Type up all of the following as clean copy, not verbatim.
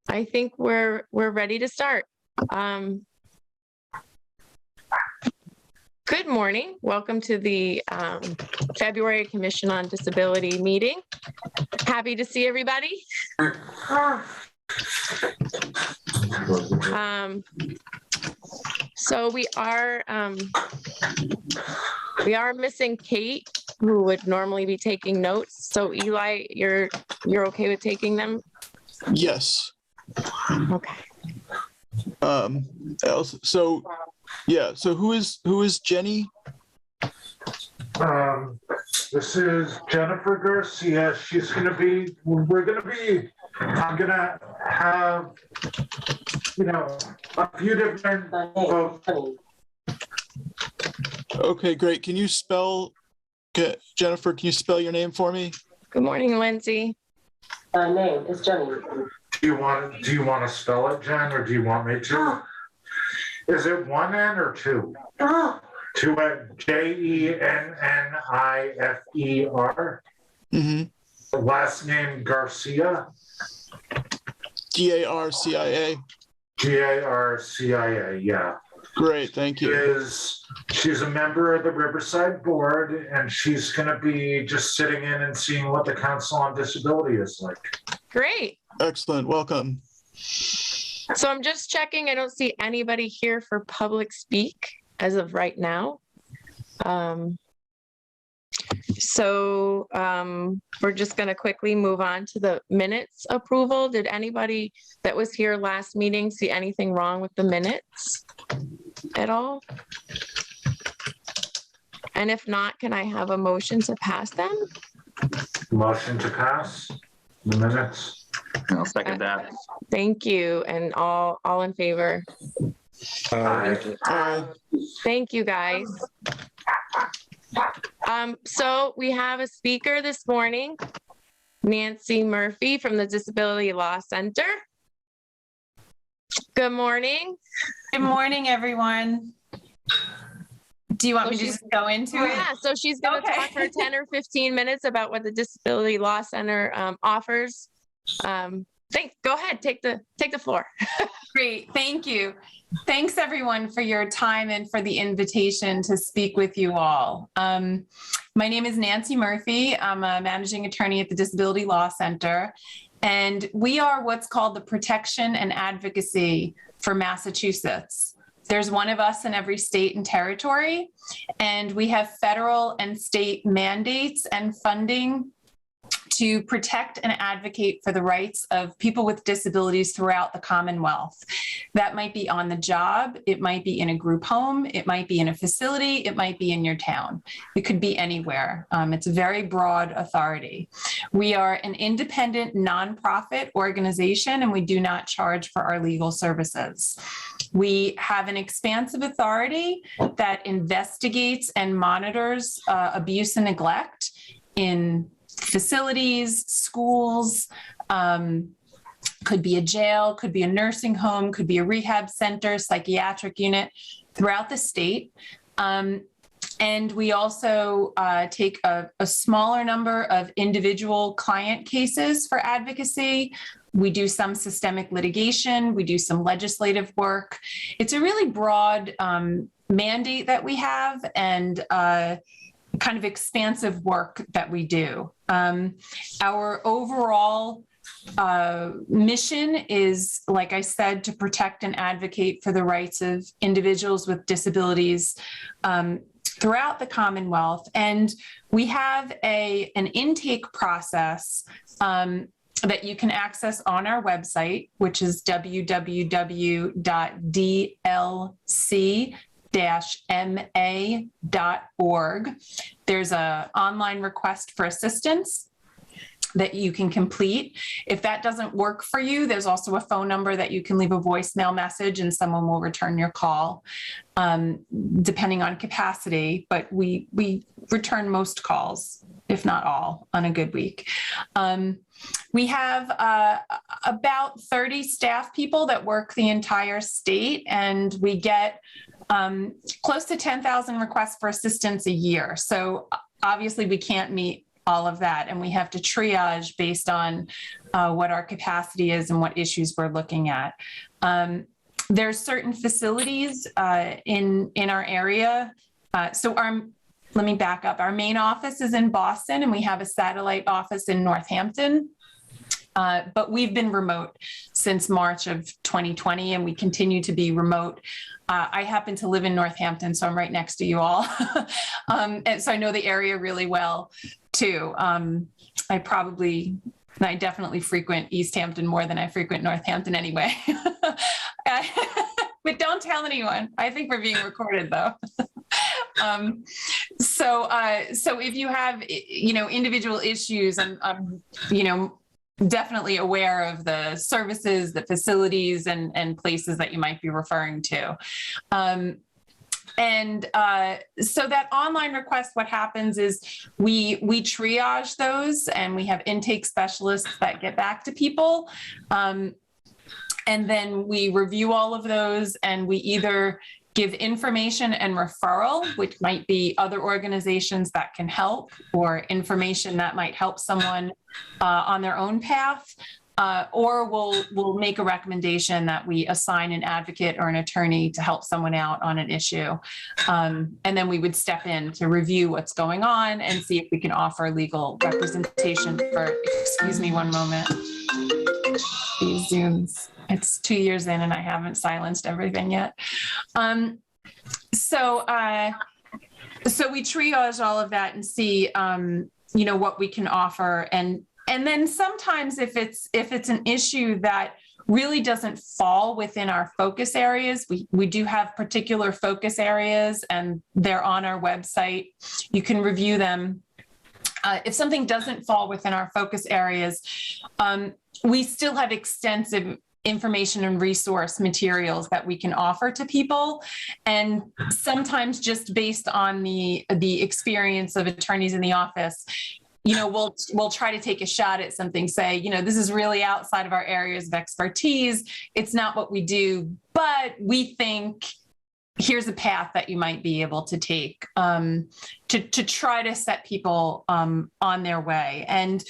I think we're ready to start. Good morning. Welcome to the February Commission on Disability meeting. Happy to see everybody. So we are missing Kate, who would normally be taking notes. So Eli, you're okay with taking them? Yes. Okay. So who is Jenny? This is Jennifer Garcia. I'm gonna have, a few different folks. Okay, great. Jennifer, can you spell your name for me? Good morning, Lindsay. My name is Jenny. Do you want to spell it, Jen, or do you want me to? Is it one N or two? Two N, Jennifer. Mm-hmm. Last name Garcia. Garcia. Garcia, yeah. Great, thank you. She's a member of the Riverside Board, and she's going to be just sitting in and seeing what the Council on Disability is like. Great. Excellent, welcome. So I'm just checking. I don't see anybody here for public speak as of right now. We're just going to quickly move on to the minutes approval. Did anybody that was here last meeting see anything wrong with the minutes at all? And if not, can I have a motion to pass them? Motion to pass the minutes. I'll second that. Thank you. And all in favor? Thank you, guys. So we have a speaker this morning, Nancy Murphy from the Disability Law Center. Good morning. Good morning, everyone. Do you want me to just go into it? Yeah, so she's going to talk for 10 or 15 minutes about what the Disability Law Center offers. Go ahead, take the floor. Great, thank you. Thanks everyone for your time and for the invitation to speak with you all. My name is Nancy Murphy. I'm a managing attorney at the Disability Law Center, and we are what's called the Protection and Advocacy for Massachusetts. There's one of us in every state and territory, and we have federal and state mandates and funding to protect and advocate for the rights of people with disabilities throughout the Commonwealth. That might be on the job, it might be in a group home, it might be in a facility, it might be in your town. It could be anywhere. It's a very broad authority. We are an independent nonprofit organization, and we do not charge for our legal services. We have an expansive authority that investigates and monitors abuse and neglect in facilities, schools, could be a jail, could be a nursing home, could be a rehab center, psychiatric unit throughout the state. And we also take a smaller number of individual client cases for advocacy. We do some systemic litigation. We do some legislative work. It's a really broad mandate that we have, and kind of expansive work that we do. Our overall mission is, like I said, to protect and advocate for the rights of individuals with disabilities throughout the Commonwealth. And we have an intake process that you can access on our website, which is www.dlc-ma.org. There's an online request for assistance that you can complete. If that doesn't work for you, there's also a phone number that you can leave a voicemail message and someone will return your call, depending on capacity, but we return most calls, if not all, on a good week. We have about 30 staff people that work the entire state, and we get close to 10,000 requests for assistance a year. So obviously we can't meet all of that, and we have to triage based on what our capacity is and what issues we're looking at. There's certain facilities in our area. Let me back up. Our main office is in Boston, and we have a satellite office in Northampton. But we've been remote since March of 2020, and we continue to be remote. I happen to live in Northampton, so I'm right next to you all. And so I know the area really well, too. I definitely frequent Easthampton more than I frequent Northampton anyway. But don't tell anyone. I think we're being recorded, though. So if you have, individual issues, I'm definitely aware of the services, the facilities, and places that you might be referring to. So that online request, what happens is we triage those, and we have intake specialists that get back to people. And then we review all of those, and we either give information and referral, which might be other organizations that can help, or information that might help someone on their own path, or we'll make a recommendation that we assign an advocate or an attorney to help someone out on an issue. And then we would step in to review what's going on and see if we can offer legal representation for, excuse me one moment, these Zooms. It's 2 years in and I haven't silenced everything yet. So we triage all of that and see, what we can offer. And then sometimes if it's an issue that really doesn't fall within our focus areas, we do have particular focus areas, and they're on our website. You can review them. If something doesn't fall within our focus areas, we still have extensive information and resource materials that we can offer to people. And sometimes just based on the experience of attorneys in the office, we'll try to take a shot at something, say, this is really outside of our areas of expertise. It's not what we do, but we think here's a path that you might be able to take to try to set people on their way. And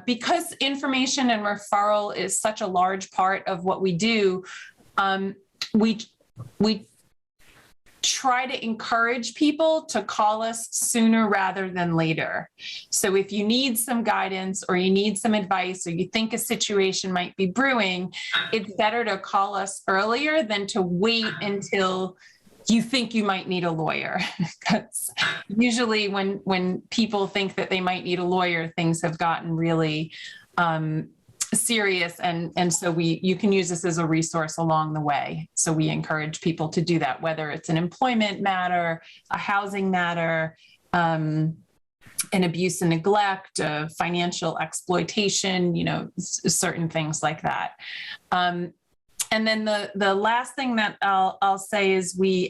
because information and referral is such a large part of what we do, we try to encourage people to call us sooner rather than later. So if you need some guidance, or you need some advice, or you think a situation might be brewing, it's better to call us earlier than to wait until you think you might need a lawyer. Because usually when people think that they might need a lawyer, things have gotten really serious, and so you can use this as a resource along the way. So we encourage people to do that, whether it's an employment matter, a housing matter, an abuse and neglect, financial exploitation, certain things like that. And then the last thing that I'll say is we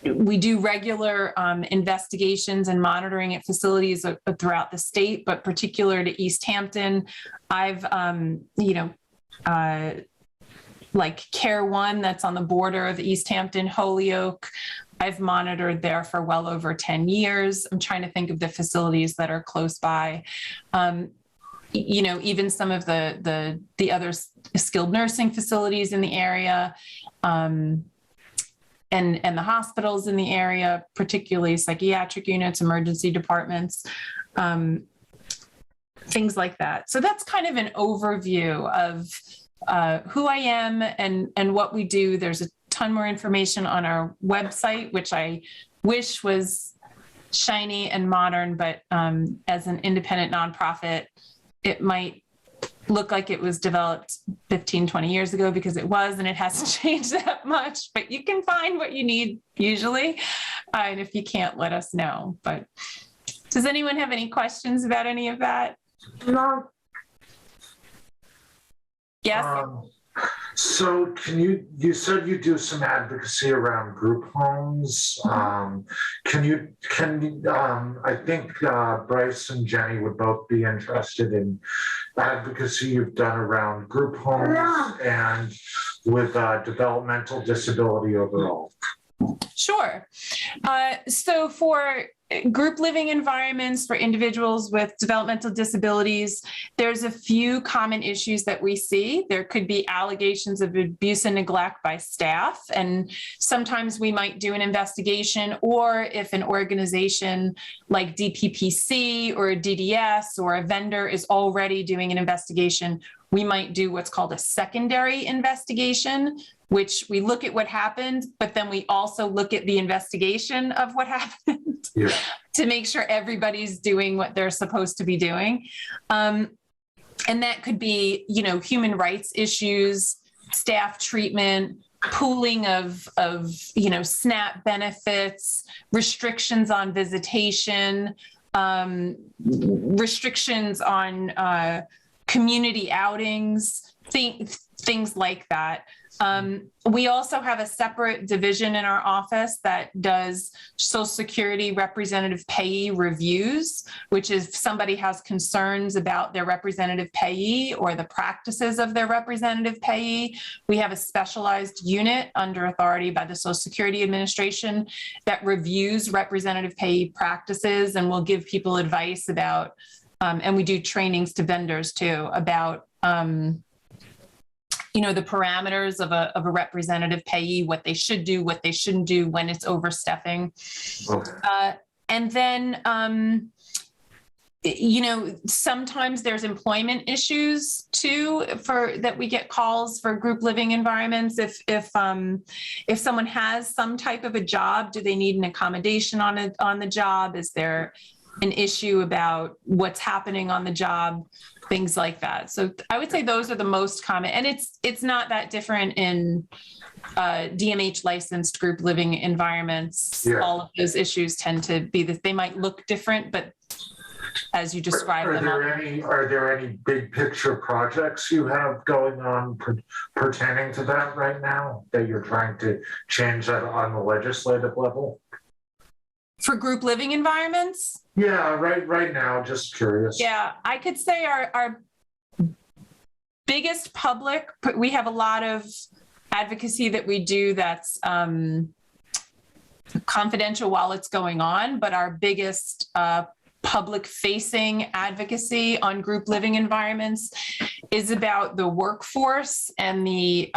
do regular investigations and monitoring at facilities throughout the state, but particular to Easthampton. I've, like Care One, that's on the border of Easthampton, Holyoke. I've monitored there for well over 10 years. I'm trying to think of the facilities that are close by. Even some of the other skilled nursing facilities in the area. And the hospitals in the area, particularly psychiatric units, emergency departments, things like that. So that's kind of an overview of who I am and what we do. There's a ton more information on our website, which I wish was shiny and modern, but as an independent nonprofit, it might look like it was developed 15, 20 years ago, because it was, and it hasn't changed that much, but you can find what you need usually. And if you can't, let us know. But does anyone have any questions about any of that? No. Yes. So you said you do some advocacy around group homes. I think Bryce and Jenny would both be interested in advocacy you've done around group homes and with developmental disability overall. Sure. So for group living environments for individuals with developmental disabilities, there's a few common issues that we see. There could be allegations of abuse and neglect by staff, and sometimes we might do an investigation, or if an organization like DPPC or DDS or a vendor is already doing an investigation, we might do what's called a secondary investigation, which we look at what happened, but then we also look at the investigation of what happened to make sure everybody's doing what they're supposed to be doing. And that could be, human rights issues, staff treatment, pooling of SNAP benefits, restrictions on visitation, restrictions on community outings, things like that. We also have a separate division in our office that does Social Security representative payee reviews, which is if somebody has concerns about their representative payee or the practices of their representative payee. We have a specialized unit under authority by the Social Security Administration that reviews representative payee practices and will give people advice about, and we do trainings to vendors too, about the parameters of a representative payee, what they should do, what they shouldn't do when it's overstepping. Okay. And then, sometimes there's employment issues too that we get calls for group living environments. If someone has some type of a job, do they need an accommodation on the job? Is there an issue about what's happening on the job? Things like that. So I would say those are the most common, and it's not that different in DMH licensed group living environments. Yeah. All of those issues tend to be that they might look different, but as you describe them. Are there any big picture projects you have going on pertaining to that right now that you're trying to change that on the legislative level? For group living environments? Yeah, right now, just curious. Yeah, I could say our biggest public, we have a lot of advocacy that we do that's confidential while it's going on, but our biggest public-facing advocacy on group living environments is about the workforce and the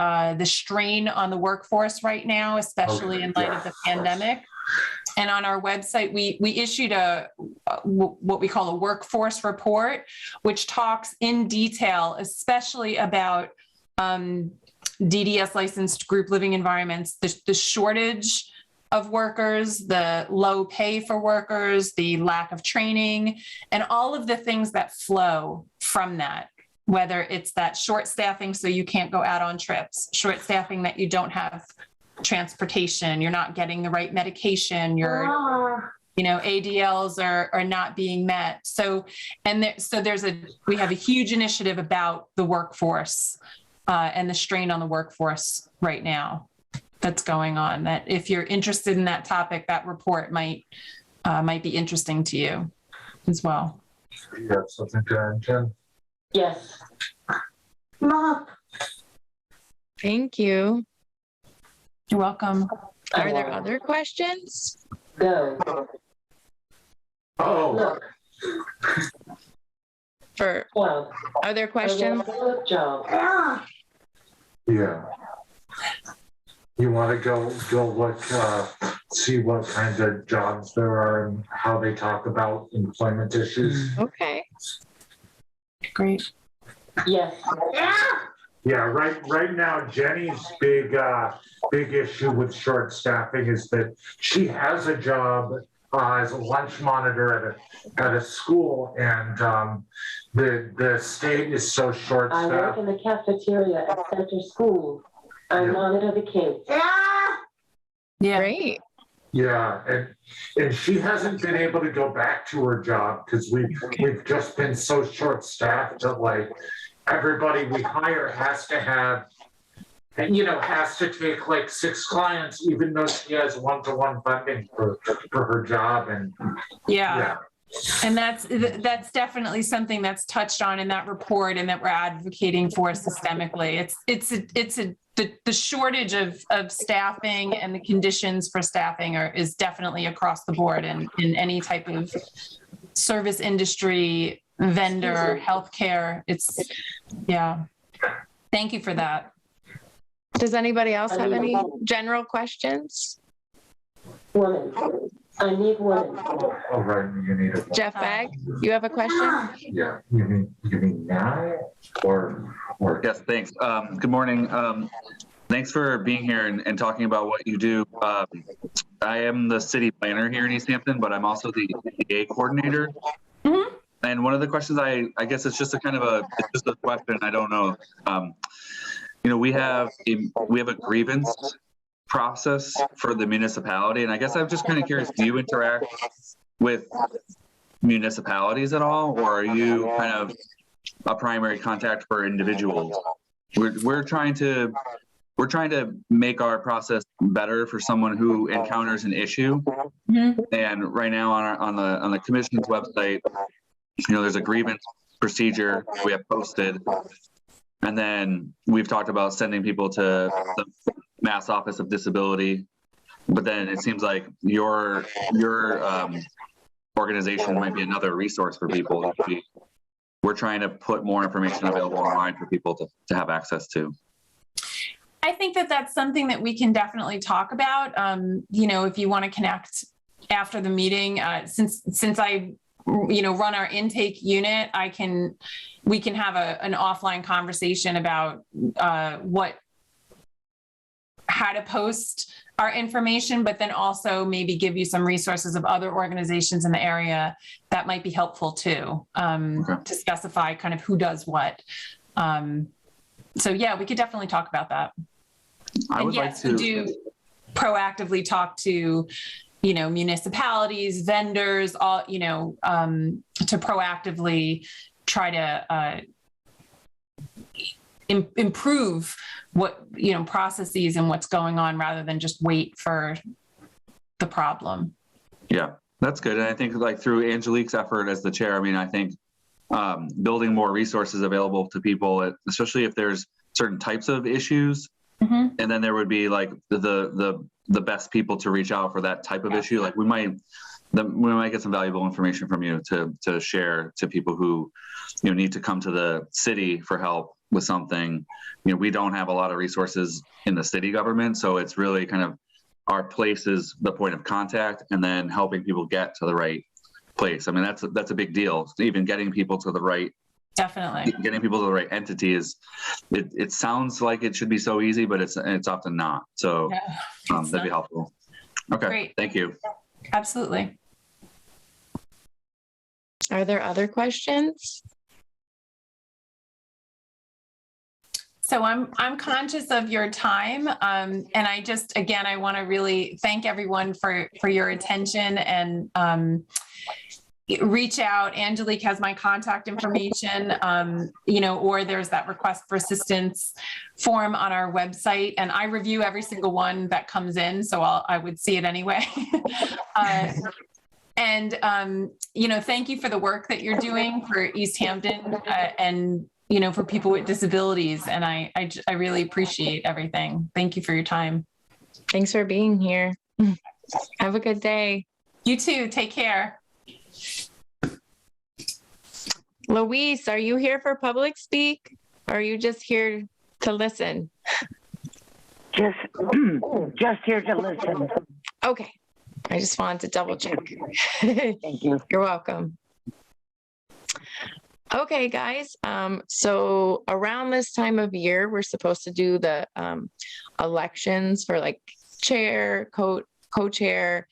strain on the workforce right now, especially in light of the pandemic. And on our website, we issued what we call a workforce report, which talks in detail, especially about DDS licensed group living environments, the shortage of workers, the low pay for workers, the lack of training, and all of the things that flow from that, whether it's that short staffing so you can't go out on trips, short staffing that you don't have transportation, you're not getting the right medication, ADLs are not being met. So we have a huge initiative about the workforce and the strain on the workforce right now that's going on, that if you're interested in that topic, that report might be interesting to you as well. You have something to add, Jen? Yes. Mom. Thank you. You're welcome. Are there other questions? Go. Oh. Look. Are there questions? Job. Yeah. You want to go look, see what kind of jobs there are and how they talk about employment issues? Okay. Great. Yes. Yeah, right now, Jenny's big issue with short staffing is that she has a job as a lunch monitor at a school, and the state is so short I work staffed. in the cafeteria at Center School. I monitor the kids. Yeah. Great. Yeah, and she hasn't been able to go back to her job because we've just been so short staffed that everybody we hire has to take 6 clients, even though she has one-to-one funding for her job. And Yeah. And that's definitely something that's touched on in that report and that we're advocating for systemically. It's the shortage of staffing and the conditions for staffing is definitely across the board in any type of service industry, vendor, healthcare. Yeah. Thank you for that. Does anybody else have any general questions? Woman. I need woman. Oh, right, you need it. Jeff Bag, you have a question? Yeah, you mean now or? Yes, thanks. Good morning. Thanks for being here and talking about what you do. I am the city planner here in Easthampton, but I'm also the EA coordinator. Mhm. And one of the questions I guess it's just a kind of it's just a question. I don't know. We have a grievance process for the municipality, and I guess I'm just kind of curious. Do you interact with municipalities at all, or are you kind of a primary contact for individuals? We're trying to make our process better for someone who encounters an issue. Mhm. And right now on the commission's website, there's a grievance procedure we have posted, and then we've talked about sending people to the Mass Office of Disability, but then it seems like your organization might be another resource for people. We're trying to put more information available online for people to have access to. I think that's something that we can definitely talk about. If you want to connect after the meeting, since I, run our intake unit, we can have an offline conversation about how to post our information, but then also maybe give you some resources of other organizations in the area that might be helpful too, to specify kind of who does what. So yeah, we could definitely talk about that. I would like to we do proactively talk to, municipalities, vendors, all, to proactively try to improve what, processes and what's going on rather than just wait for the problem. Yeah, that's good. And I think like through Angelique's effort as the chair, I think building more resources available to people, especially if there's certain types of issues, Mm-hmm. and then there would be like the best people to reach out for that type of issue. Like we might get some valuable information from you to share to people who need to come to the city for help with something. We don't have a lot of resources in the city government, so it's really kind of our place is the point of contact, and then helping people get to the right place. That's a big deal. Even getting people to the right. Definitely. Getting people to the right entity it sounds like it should be so easy, but it's often not. So Yeah, that'd be helpful. Okay. Great. Thank you. Absolutely. Are there other questions? So I'm conscious of your time. And I want to really thank everyone for your attention and reach out. Angelique has my contact information, or there's that request for assistance form on our website. And I review every single one that comes in. So I would see it anyway. Thank you for the work that you're doing for Easthampton and, for people with disabilities. And I really appreciate everything. Thank you for your time. Thanks for being here. Have a good day. You too. Take care. Louise, are you here for public speak? Or are you just here to listen? Just here to listen. Okay. I just wanted to double check. Thank you. You're welcome. Okay, guys. So around this time of year, we're supposed to do the elections for like chair, co-chair,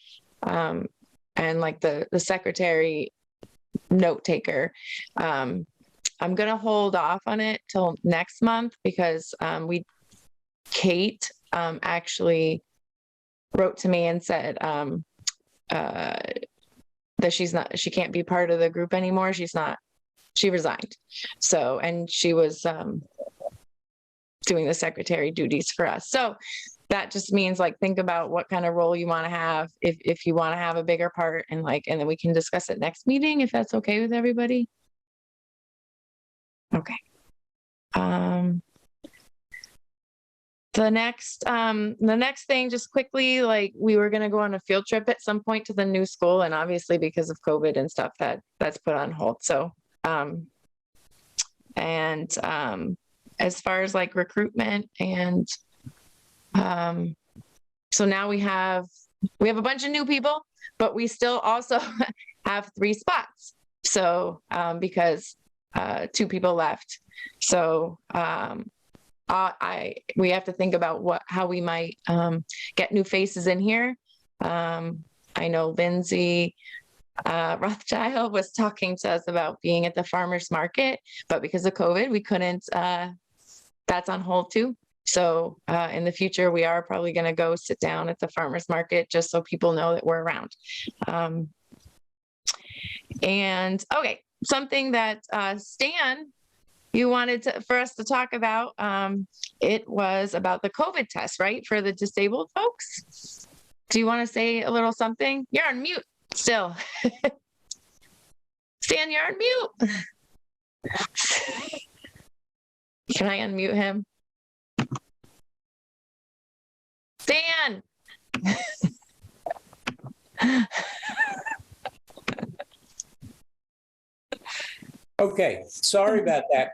and like the secretary, note taker. I'm going to hold off on it till next month because Kate actually wrote to me and said that she can't be part of the group anymore. She resigned. So, and she was doing the secretary duties for us. So that just means like, think about what kind of role you want to have, if you want to have a bigger part, and then we can discuss it next meeting, if that's okay with everybody. Okay. the next thing, just quickly, like we were gonna go on a field trip at some point to the new school, and obviously because of COVID and stuff, that's put on hold. So, as far as like recruitment and, so now we have a bunch of new people, but we still also have 3 spots. So, because 2 people left. So, we have to think about how we might get new faces in here. I know Lindsay Rothschild was talking to us about being at the farmers market, but because of COVID, we couldn't. That's on hold too. So in the future, we are probably going to go sit down at the farmers market just so people know that we're around. And okay, something that Stan, you wanted for us to talk about, it was about the COVID test, right? For the disabled folks. Do you want to say a little something? You're on mute still. Stan, you're on mute. Can I unmute him? Stan! Okay, sorry about that.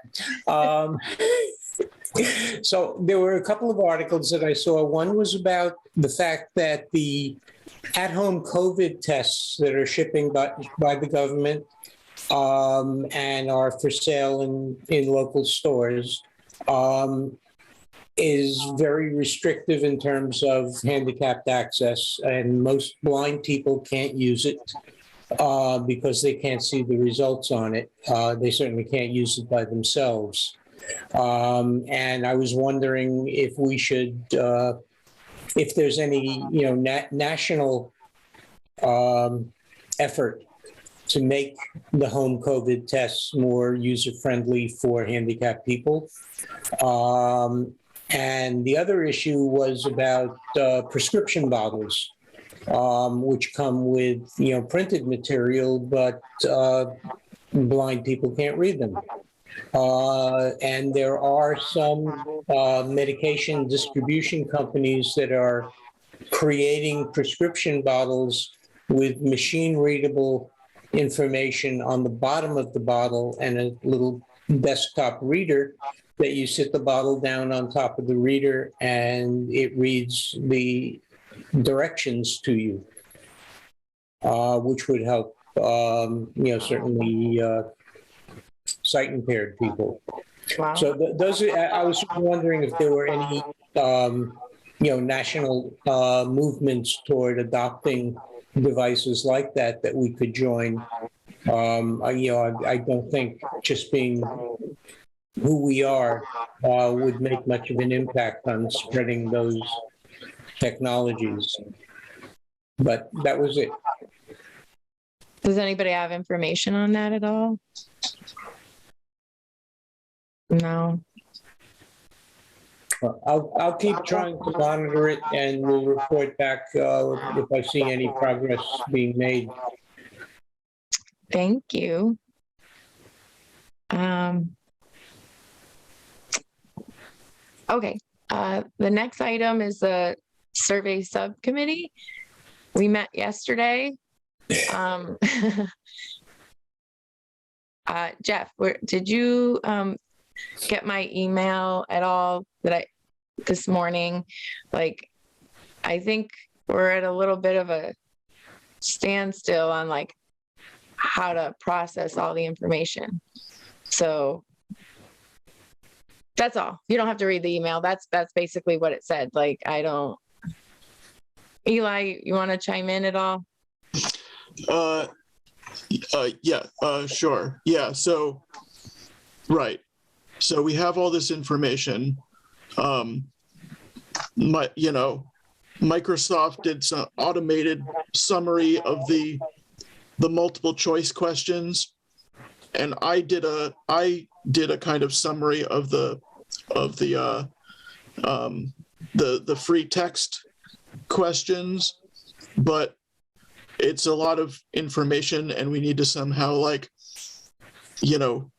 So there were a couple of articles that I saw. One was about the fact that the at-home COVID tests that are shipping by the government and are for sale in local stores is very restrictive in terms of handicapped access, and most blind people can't use it because they can't see the results on it. They certainly can't use it by themselves. And I was wondering if we should, if there's any, national effort to make the home COVID tests more user-friendly for handicapped people. And the other issue was about prescription bottles, which come with, printed material, but blind people can't read them. And there are some medication distribution companies that are creating prescription bottles with machine-readable information on the bottom of the bottle and a little desktop reader that you sit the bottle down on top of the reader and it reads the directions to you, which would help, certainly sight impaired people. Wow. So those are, I was wondering if there were any, national movements toward adopting devices like that we could join. I don't think just being who we are would make much of an impact on spreading those technologies. But that was it. Does anybody have information on that at all? No. I'll keep trying to monitor it and we'll report back if I see any progress being made. Thank you. Okay, the next item is the Survey Subcommittee. We met yesterday. Jeff, did you get my email at all this morning? Like, I think we're at a little bit of a standstill on like how to process all the information. So that's all. You don't have to read the email. That's basically what it said. Like, Eli, you want to chime in at all? Sure. Yeah. So, right. So we have all this information. Microsoft did some automated summary of the multiple choice questions, and I did a kind of summary of the free text questions, but it's a lot of information and we need to somehow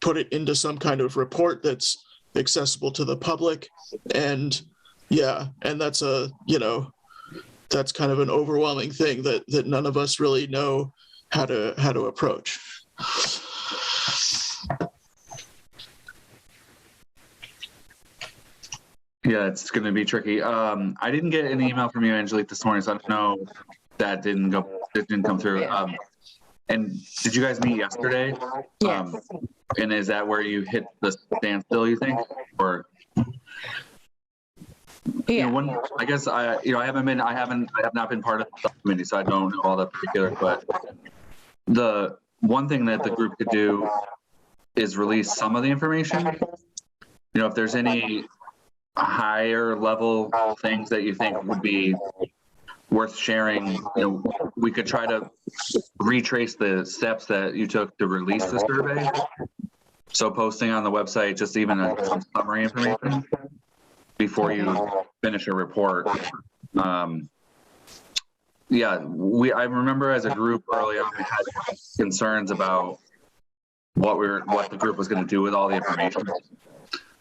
put it into some kind of report that's accessible to the public. And Yeah, and that's that's kind of an overwhelming thing that none of us really know how to approach. Yeah, it's going to be tricky. I didn't get an email from you, Angelique, this morning, so I don't know if that didn't come through. And did you guys meet yesterday? Yes. And is that where you hit the standstill, you think? Or Yeah. I guess I have not been part of the subcommittee, so I don't know all the particulars, but the one thing that the group could do is release some of the information. If there's any higher level things that you think would be worth sharing, we could try to retrace the steps that you took to release the survey. So posting on the website, just even some summary information before you finish a report. I remember as a group early on, we had concerns about what the group was going to do with all the information.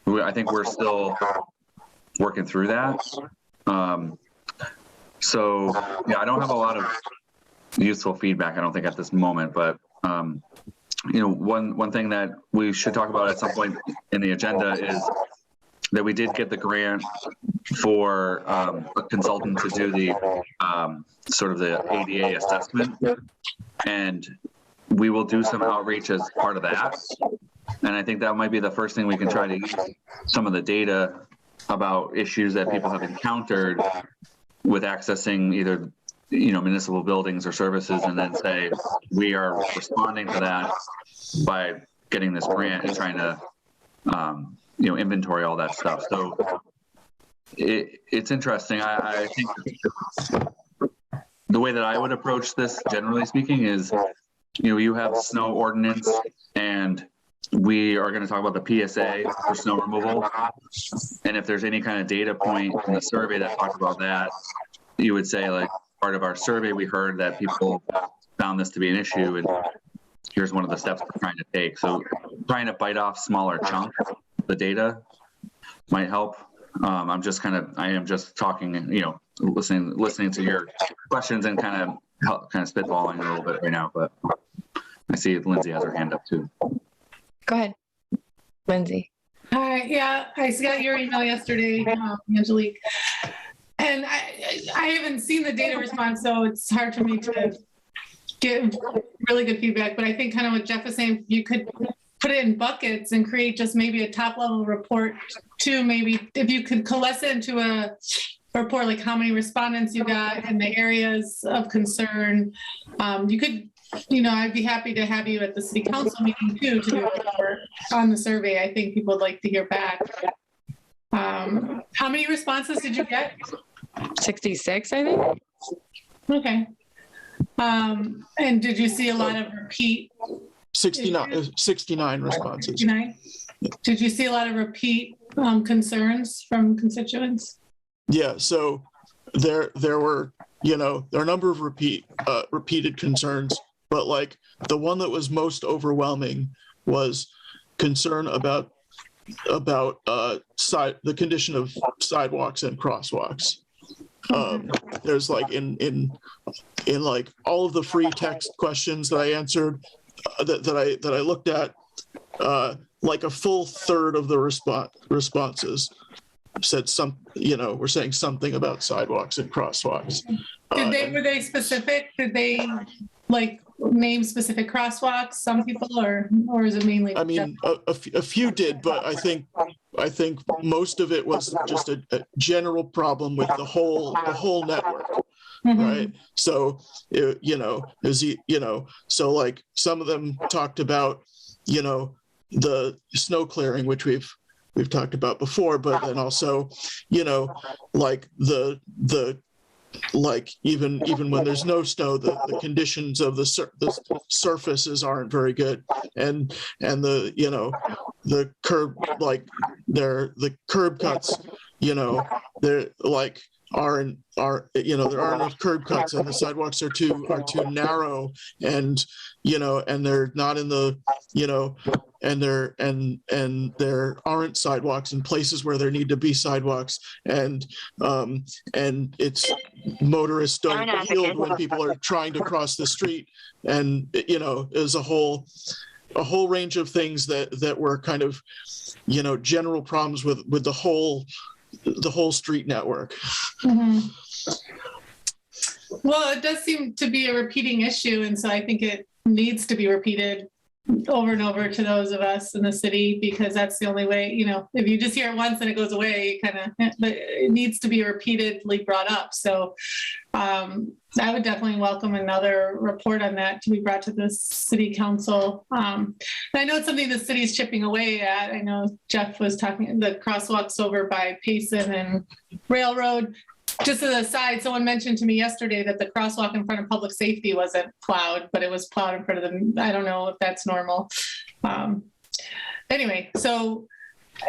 I think we're still working through that. So I don't have a lot of useful feedback, I don't think, at this moment, but one thing that we should talk about at some point in the agenda is that we did get the grant for a consultant to do the sort of the ADA assessment, and we will do some outreach as part of that. And I think that might be the first thing we can try to use some of the data about issues that people have encountered with accessing either municipal buildings or services, and then say we are responding to that by getting this grant and trying to inventory all that stuff. So it's interesting. I think the way that I would approach this, generally speaking, is you have snow ordinance, and we are going to talk about the PSA for snow removal. And if there's any kind of data point in the survey that talks about that, you would say, like, part of our survey, we heard that people found this to be an issue, and here's one of the steps we're trying to take. So trying to bite off smaller chunks of the data might help. I am just talking, listening to your questions and kind of spitballing a little bit right now, but I see Lindsay has her hand up too. Go ahead, Lindsay. Hi, yeah, I got your email yesterday, Angelique. And I haven't seen the data response, so it's hard for me to give really good feedback. But I think kind of what Jeff was saying, you could put it in buckets and create just maybe a top level report too. Maybe if you could coalesce it into a report, like how many respondents you got and the areas of concern. You could, I'd be happy to have you at the city council meeting too to do a report on the survey. I think people would like to hear back. How many responses did you get? 66, I think. Okay. And did you see a lot of repeat? 69 responses. 69? Did you see a lot of repeat concerns from constituents? Yeah, so there were, there are a number of repeated concerns, but like the one that was most overwhelming was concern about the condition of sidewalks and crosswalks. There's like in like all of the free text questions that I answered, that I looked at, like a full third of the responses said we're saying something about sidewalks and crosswalks. Were they specific? Did they like name specific crosswalks, some people, or is it mainly? I mean, a few did, but I think most of it was just a general problem with the whole network. Mm-hmm. Right. So, so like some of them talked about, the snow clearing, which we've talked about before, but then also, like the like even when there's no snow, the conditions of the surfaces aren't very good, and the curb, like the curb cuts, they're like there aren't enough curb cuts and the sidewalks are too narrow, and and they're not in the and there aren't sidewalks in places where there need to be sidewalks, and it's motorists don't yield when people are trying to cross the street, and is a whole range of things that were kind of general problems with the whole street network. Mm-hmm. Well, it does seem to be a repeating issue, and so I think it needs to be repeated over and over to those of us in the city, because that's the only way, if you just hear it once and it goes away, but it needs to be repeatedly brought up. So I would definitely welcome another report on that to be brought to the city council. And I know it's something the city's chipping away at. I know Jeff was talking, the crosswalks over by Payson and Railroad. Just as an aside, someone mentioned to me yesterday that the crosswalk in front of public safety wasn't plowed, but it was plowed in front of them. I don't know if that's normal. Anyway, so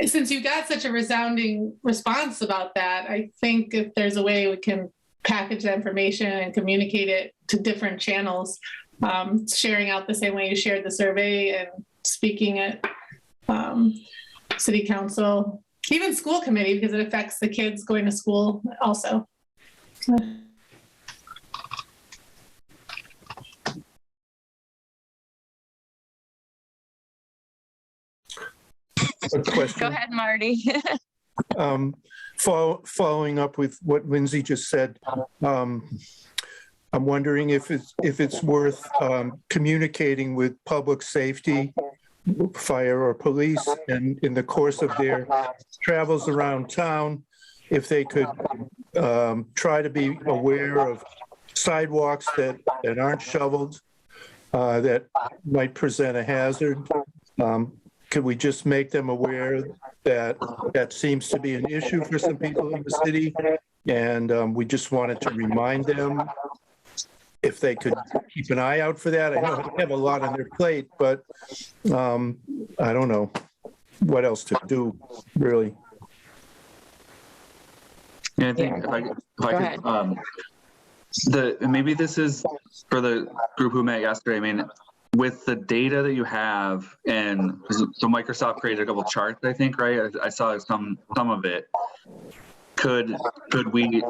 since you got such a resounding response about that, I think if there's a way we can package that information and communicate it to different channels, sharing out the same way you shared the survey and speaking at city council, even school committee, because it affects the kids going to school also. A question. Go ahead, Marty. Following up with what Lindsay just said, I'm wondering if it's worth communicating with public safety, fire or police, and in the course of their travels around town, if they could try to be aware of sidewalks that aren't shoveled, that might present a hazard. Could we just make them aware that that seems to be an issue for some people in the city, and we just wanted to remind them if they could keep an eye out for that? I know they have a lot on their plate, but I don't know what else to do, really. Yeah, I think if I could, maybe this is for the group who met yesterday. I mean, with the data that you have, and so Microsoft created a couple charts, I think, right? I saw some of it. Could we,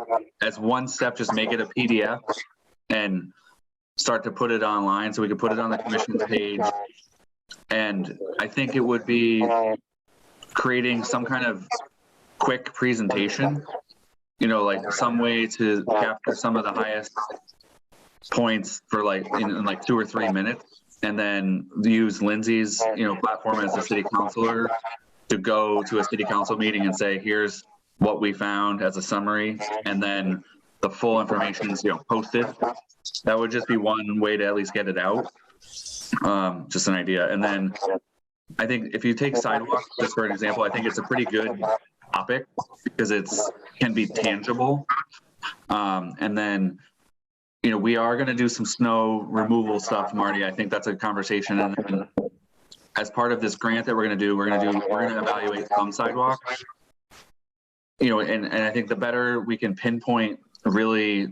as one step, just make it a PDF and start to put it online, so we could put it on the commission's page? And I think it would be creating some kind of quick presentation, like some way to capture some of the highest points for in 2 or 3 minutes, and then use Lindsay's platform as a city councilor to go to a city council meeting and say, here's what we found as a summary, and then the full information is posted. That would just be one way to at least get it out. Just an idea. And then I think if you take sidewalks, just for an example, I think it's a pretty good topic because can be tangible. And then we are going to do some snow removal stuff, Marty. I think that's a conversation. And then as part of this grant that we're going to evaluate some sidewalks. And I think the better we can pinpoint really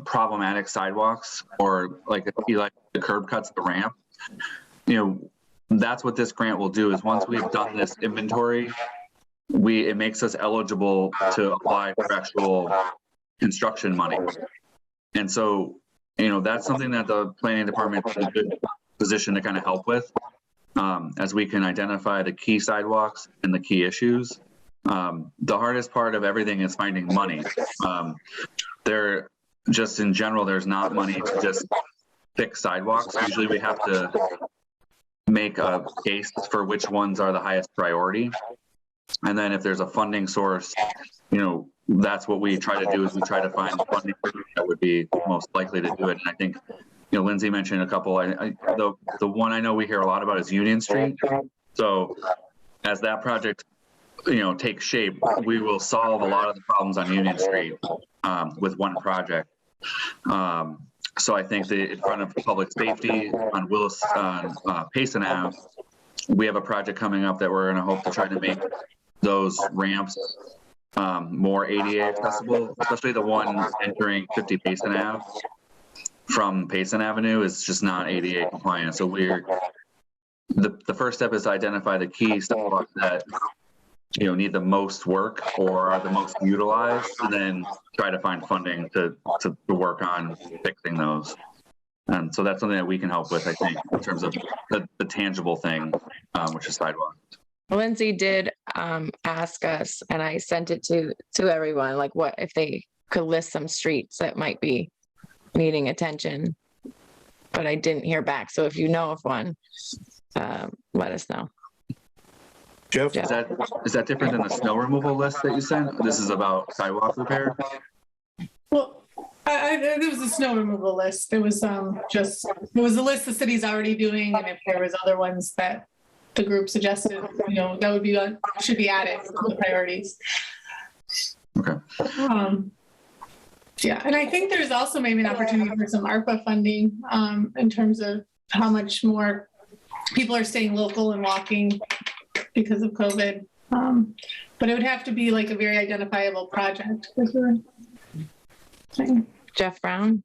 problematic sidewalks, or like the curb cuts, the ramp, that's what this grant will do. Is once we've done this inventory, it makes us eligible to apply for actual construction money. And so, that's something that the planning department is in a good position to kind of help with, as we can identify the key sidewalks and the key issues. The hardest part of everything is finding money. Just in general, there's not money to just fix sidewalks. Usually we have to make a case for which ones are the highest priority. And then if there's a funding source, that's what we try to do, is we try to find funding that would be most likely to do it. And I think, Lindsay mentioned a couple. The one I know we hear a lot about is Union Street. So as that project take shape, we will solve a lot of the problems on Union Street with one project. So I think that in front of public safety on Payson Ave, we have a project coming up that we're going to hope to try to make those ramps more ADA accessible, especially the one entering 50 Payson Ave from Payson Avenue is just not ADA compliant. So the first step is to identify the key sidewalks that need the most work or are the most utilized, and then try to find funding to work on fixing those. And so that's something that we can help with, I think, in terms of the tangible thing, which is sidewalks. Lindsay did ask us, and I sent it to everyone, like what if they could list some streets that might be needing attention, but I didn't hear back. So if you know of one, let us know. Jeff? Is that different than the snow removal list that you sent? This is about sidewalk repair? Well, there was a snow removal list. It was it was a list the city's already doing, and if there was other ones that the group suggested, that would be should be added to the priorities. Okay. Yeah, and I think there's also maybe an opportunity for some ARPA funding in terms of how much more people are staying local and walking because of COVID. But it would have to be like a very identifiable project. Jeff Brown?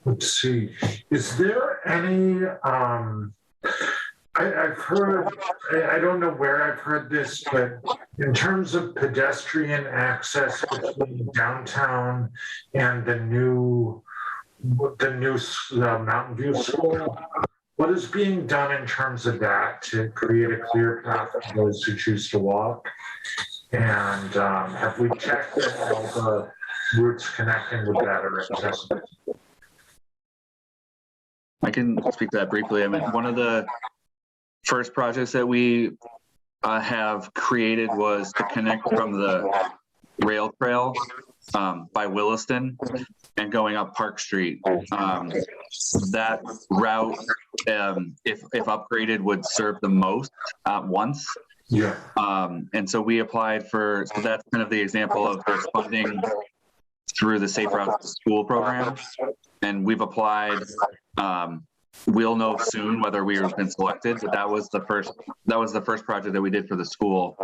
Let's see. Is there any, I've heard, I don't know where I've heard this, but in terms of pedestrian access between downtown and the new Mountain View School, what is being done in terms of that to create a clear path for those who choose to walk? And have we checked that all the routes connecting with that are accessible? I can speak to that briefly. I mean, one of the first projects that we have created was to connect from the rail trail by Williston and going up Park Street. That route, if upgraded, would serve the most once. Yeah. And so we applied so that's kind of the example of there's funding through the Safe Routes to School program. And we've applied, we'll know soon whether we've been selected, but that was the first project that we did for the school.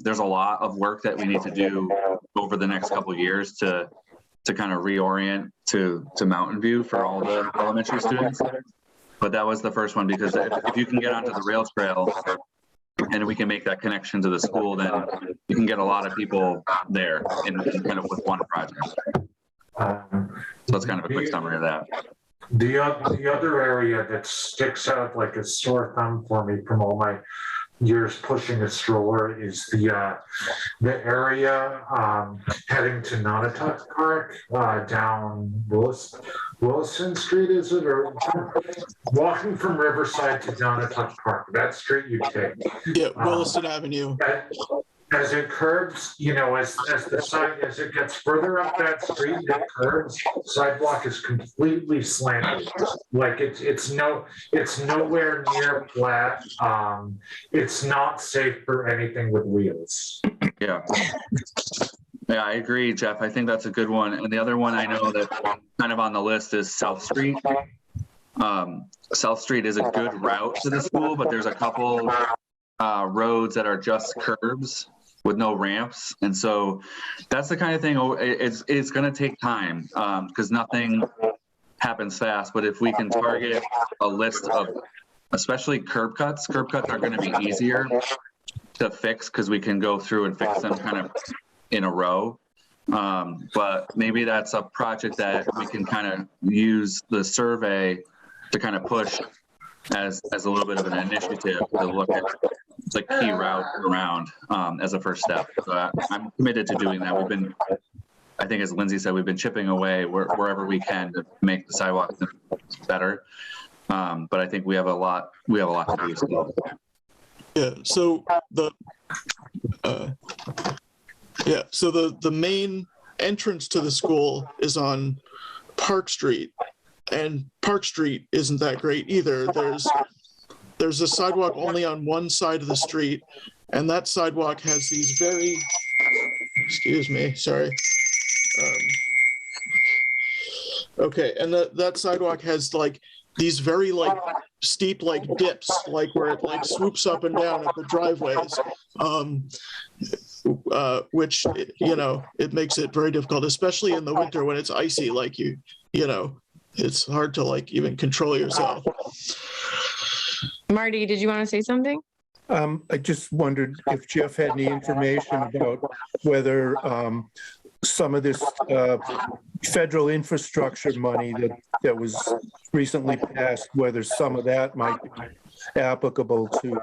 There's a lot of work that we need to do over the next couple of years to kind of reorient to Mountain View for all the elementary students. But that was the first one, because if you can get onto the rail trail and we can make that connection to the school, then you can get a lot of people there in kind of with one project. So that's kind of a quick summary of that. The other area that sticks out like a sore thumb for me from all my years pushing a stroller is the area heading to Nonotuck Park down Williston Street, is it? Or walking from Riverside to Nonotuck Park, that street you take. Yeah, Williston Avenue. As it curves, as it gets further up that street, it curves. Sidewalk is completely slanted. Like it's nowhere near flat. It's not safe for anything with wheels. Yeah. Yeah, I agree, Jeff. I think that's a good one. And the other one I know that kind of on the list is South Street. South Street is a good route to the school, but there's a couple roads that are just curbs with no ramps. And so that's the kind of thing, it's going to take time because nothing happens fast. But if we can target a list of, especially curb cuts are going to be easier to fix because we can go through and fix them kind of in a row. But maybe that's a project that we can kind of use the survey to kind of push as a little bit of an initiative to look at the key route around as a first step. So I'm committed to doing that. We've been, I think as Lindsay said, we've been chipping away wherever we can to make the sidewalks better. But I think we have a lot to do still. Yeah, so the main entrance to the school is on Park Street, and Park Street isn't that great either. There's a sidewalk only on one side of the street, and that sidewalk has these very, excuse me, sorry. Okay, and that sidewalk has like these very like steep like dips, like where it like swoops up and down at the driveways. which, it makes it very difficult, especially in the winter when it's icy, like it's hard to like even control yourself. Marty, did you want to say something? I just wondered if Jeff had any information about whether some of this federal infrastructure money that was recently passed, whether some of that might be applicable to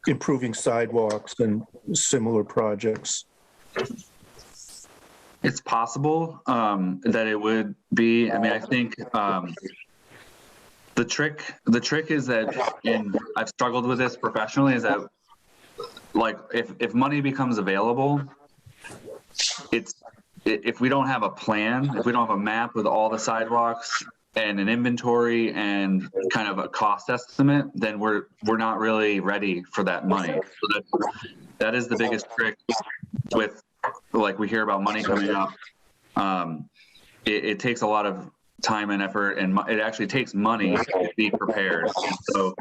improving sidewalks and similar projects. It's possible that it would be. I mean, I think the trick is that, and I've struggled with this professionally, is that like if money becomes available, if we don't have a plan, if we don't have a map with all the sidewalks and an inventory and kind of a cost estimate, then we're not really ready for that money. So that is the biggest trick with, like, we hear about money coming up. It takes a lot of time and effort, and it actually takes money to be prepared. So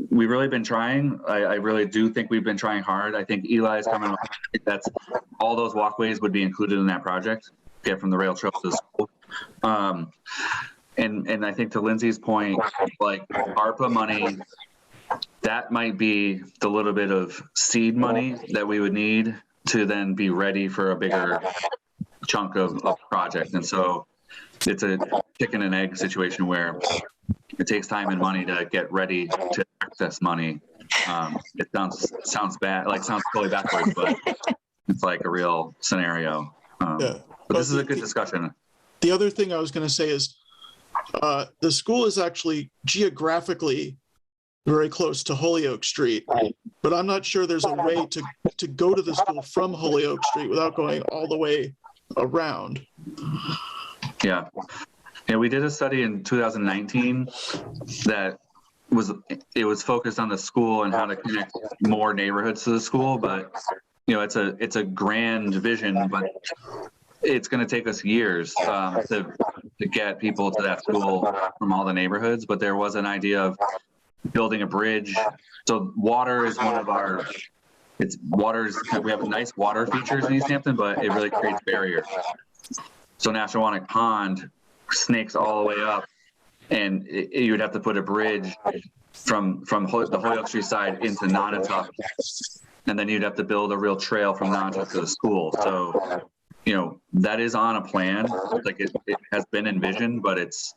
we've really been trying. I really do think we've been trying hard. I think Eli is coming. That's all those walkways would be included in that project. Get from the rail trail to the school. And I think to Lindsay's point, like ARPA money, that might be the little bit of seed money that we would need to then be ready for a bigger chunk of project. And so it's a chicken and egg situation where it takes time and money to get ready to access money. It sounds bad, like sounds totally backwards, but it's like a real scenario. But this is a good discussion. The other thing I was going to say is the school is actually geographically very close to Holyoke Street, but I'm not sure there's a way to go to the school from Holyoke Street without going all the way around. Yeah, we did a study in 2019 that was focused on the school and how to connect more neighborhoods to the school, but it's a grand vision, but it's going to take us years to get people to that school from all the neighborhoods. But there was an idea of building a bridge. So water is one of our, we have nice water features in Easthampton, but it really creates barriers. So Nashawanek Pond snakes all the way up, and you would have to put a bridge from the Holyoke Street side into Nonotuck, and then you'd have to build a real trail from Nonotuck to the school. So, that is on a plan, like it has been envisioned, but it's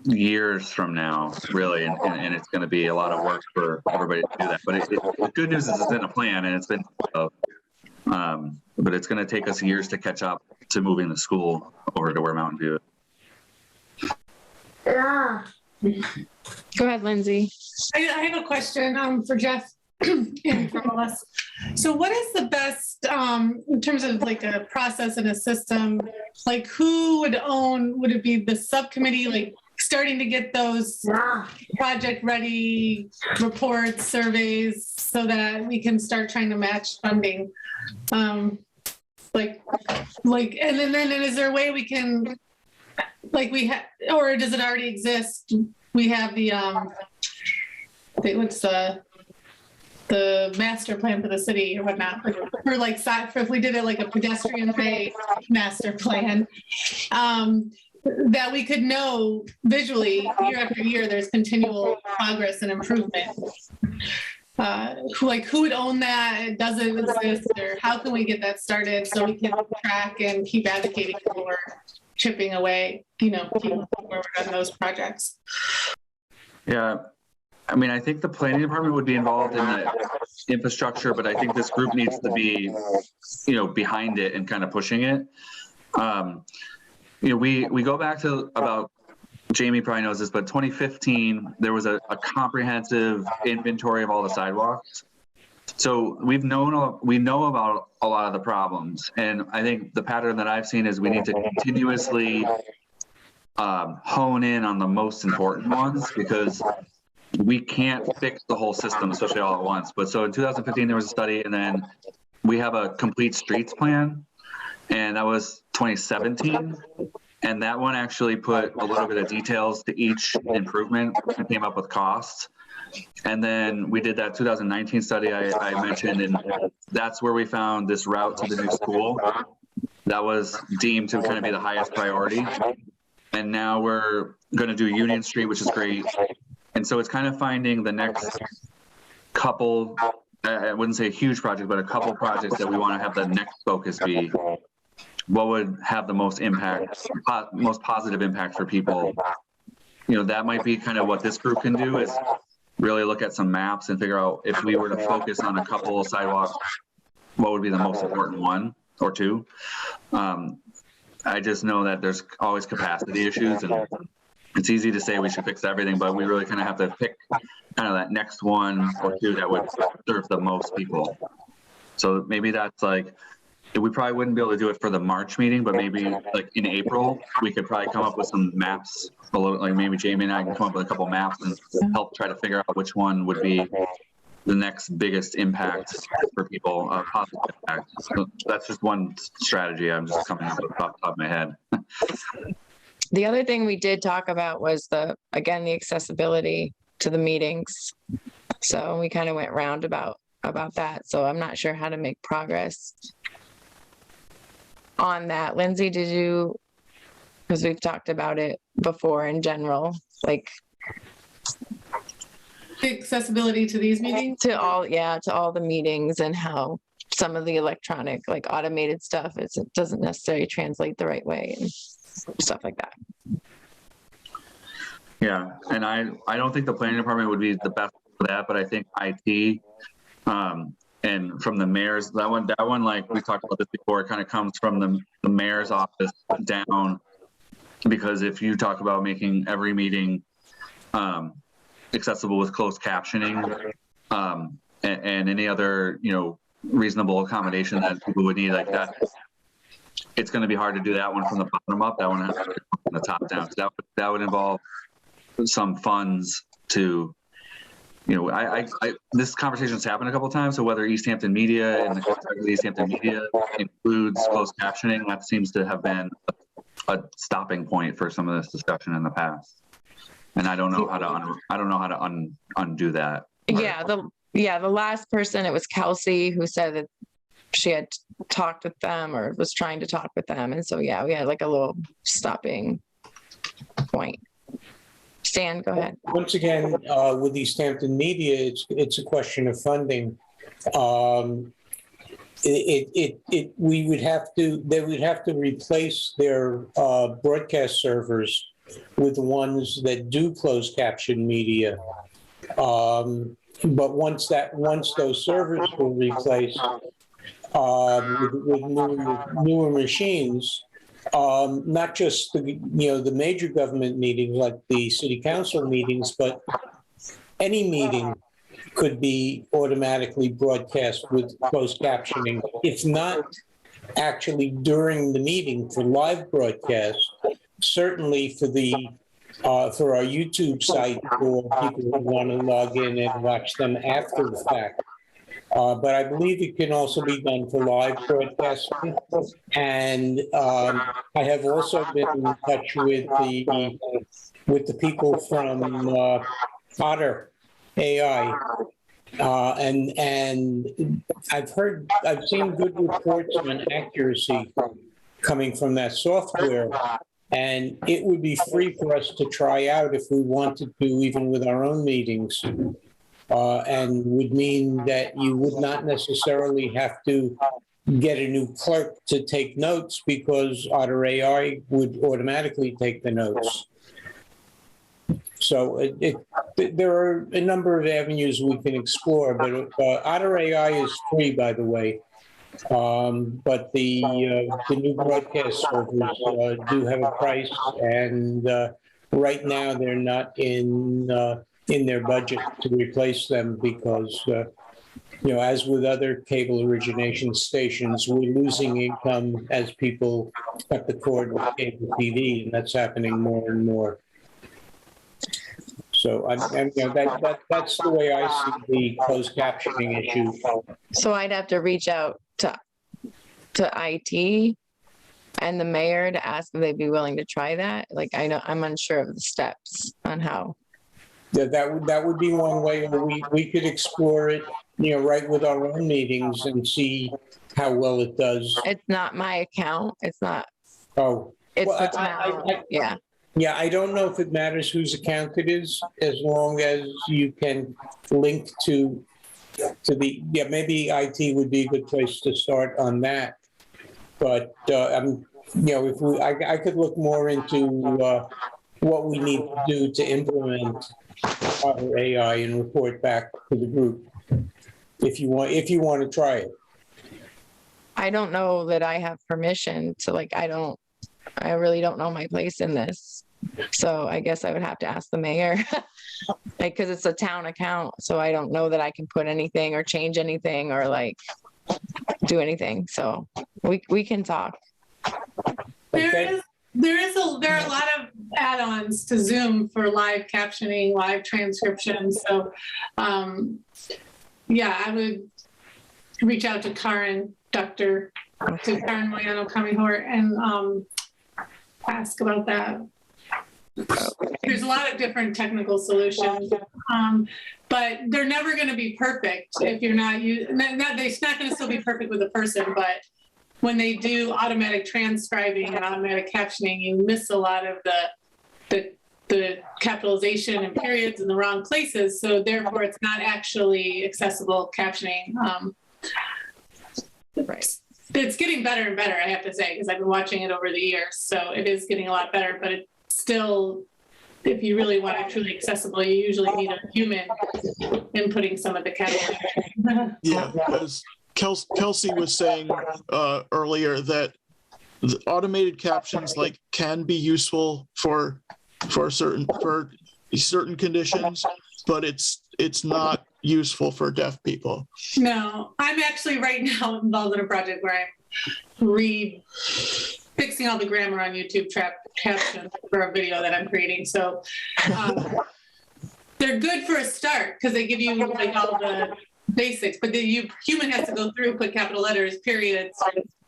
years from now, really, and it's going to be a lot of work for everybody to do that. But the good news is it's in a plan, and it's been, but it's going to take us years to catch up to moving the school over to where Mountain View is. Go ahead, Lindsay. I have a question for Jeff and for all of us. So what is the best, in terms of like a process and a system, like who would it be the subcommittee, like starting to get those project ready reports, surveys, so that we can start trying to match funding? And then is there a way we can, like or does it already exist? We have the master plan for the city or whatnot, for if we did it like a pedestrian way master plan, that we could know visually year after year there's continual progress and improvement. Who would own that? Does it exist, or how can we get that started so we can track and keep advocating for chipping away, keep forward on those projects? Yeah. I mean, I think the planning department would be involved in the infrastructure, but I think this group needs to be, behind it and kind of pushing it. We go back to about, Jamie probably knows this, but 2015, there was a comprehensive inventory of all the sidewalks. So we know about a lot of the problems. And I think the pattern that I've seen is we need to continuously hone in on the most important ones, because we can't fix the whole system, especially all at once. But so in 2015, there was a study, and then we have a complete streets plan, and that was 2017. And that one actually put a little bit of details to each improvement and came up with costs. And then we did that 2019 study I mentioned, and that's where we found this route to the new school. That was deemed to kind of be the highest priority. And now we're going to do Union Street, which is great. And so it's kind of finding the next couple, I wouldn't say a huge project, but a couple projects that we want to have the next focus be. What would have the most impact, most positive impact for people? You know, that might be kind of what this group can do, is really look at some maps and figure out if we were to focus on a couple of sidewalks, what would be the most important one or two. I just know that there's always capacity issues, and it's easy to say we should fix everything, but we really kind of have to pick kind of that next one or two that would serve the most people. So maybe that's like, we probably wouldn't be able to do it for the March meeting, but maybe like in April, we could probably come up with some maps, a little, like maybe Jamie and I can come up with a couple maps and help try to figure out which one would be the next biggest impact for people, positive impact. So that's just one strategy I'm just coming up with off the top of my head. The other thing we did talk about was again, the accessibility to the meetings. So we kind of went roundabout about that. So I'm not sure how to make progress on that. Lindsay, did you, because we've talked about it before in general, like The accessibility to these meetings? to all the meetings, and how some of the electronic, like automated stuff it doesn't necessarily translate the right way and stuff like that. Yeah, and I don't think the planning department would be the best for that, but I think IT, and from the mayor's, that one, like we talked about this before, it kind of comes from the mayor's office down, because if you talk about making every meeting accessible with closed captioning, and any other, you know, reasonable accommodation that people would need, like that, it's going to be hard to do that one from the bottom up. That one has to be from the top down. So that would involve some funds to, you know, this conversation has happened a couple of times. So whether Easthampton Media and the contract with Easthampton Media includes closed captioning, that seems to have been a stopping point for some of this discussion in the past. And I don't know how to undo that. Yeah, the last person, it was Kelsey, who said that she had talked with them or was trying to talk with them. And so, yeah, we had like a little stopping point. Stan, go ahead. Once again, with Easthampton Media, it's a question of funding. They would have to replace their broadcast servers with the ones that do closed caption media. But once those servers were replaced with newer machines, not just the major government meetings like the city council meetings, but any meeting could be automatically broadcast with closed captioning, if not actually during the meeting for live broadcast, certainly for our YouTube site for people who want to log in and watch them after the fact. But I believe it can also be done for live broadcasting. And I have also been in touch with the people from Otter AI. And I've seen good reports on accuracy coming from that software. And it would be free for us to try out if we wanted to, even with our own meetings. And would mean that you would not necessarily have to get a new clerk to take notes, because Otter AI would automatically take the notes. So there are a number of avenues we can explore, but Otter AI is free, by the way. But the new broadcast servers do have a price, and right now they're not in their budget to replace them, because as with other cable origination stations, we're losing income as people cut the cord with cable TV, and that's happening more and more. So that's the way I see the closed captioning issue. So I'd have to reach out to IT and the mayor to ask if they'd be willing to try that. Like, I'm unsure of the steps on how That would be one way, or we could explore it, right with our own meetings and see how well it does. It's not my account. It's not, Oh, it's well, the town. Yeah. yeah, I don't know if it matters whose account it is, as long as you can link to maybe IT would be a good place to start on that. But, if I could look more into what we need to do to implement our AI and report back to the group, if you want to try it. I don't know that I have permission to I really don't know my place in this. So I guess I would have to ask the mayor, cause it's a town account. So I don't know that I can put anything or change anything or do anything. So we can talk. Okay. There are a lot of add-ons to Zoom for live captioning, live transcription. So, I would reach out to Karen, Dr. Karen Moyano Camihort, and ask about that. There's a lot of different technical solutions, but they're never going to be perfect if you're not using. They're not going to still be perfect with a person, but when they do automatic transcribing and automatic captioning, you miss a lot of the capitalization and periods in the wrong places. So therefore, it's not actually accessible captioning. Right. It's getting better and better, I have to say, because I've been watching it over the years. So it is getting a lot better, but it's still, if you really want it truly accessible, you usually need a human inputting some of the captioning. Yeah, as Kelsey was saying earlier, that the automated captions can be useful for certain conditions, but it's not useful for deaf people. No, I'm actually right now involved in a project where I'm fixing all the grammar on YouTube captions for a video that I'm creating. So they're good for a start because they give you all the basics, but then human has to go through, put capital letters, periods,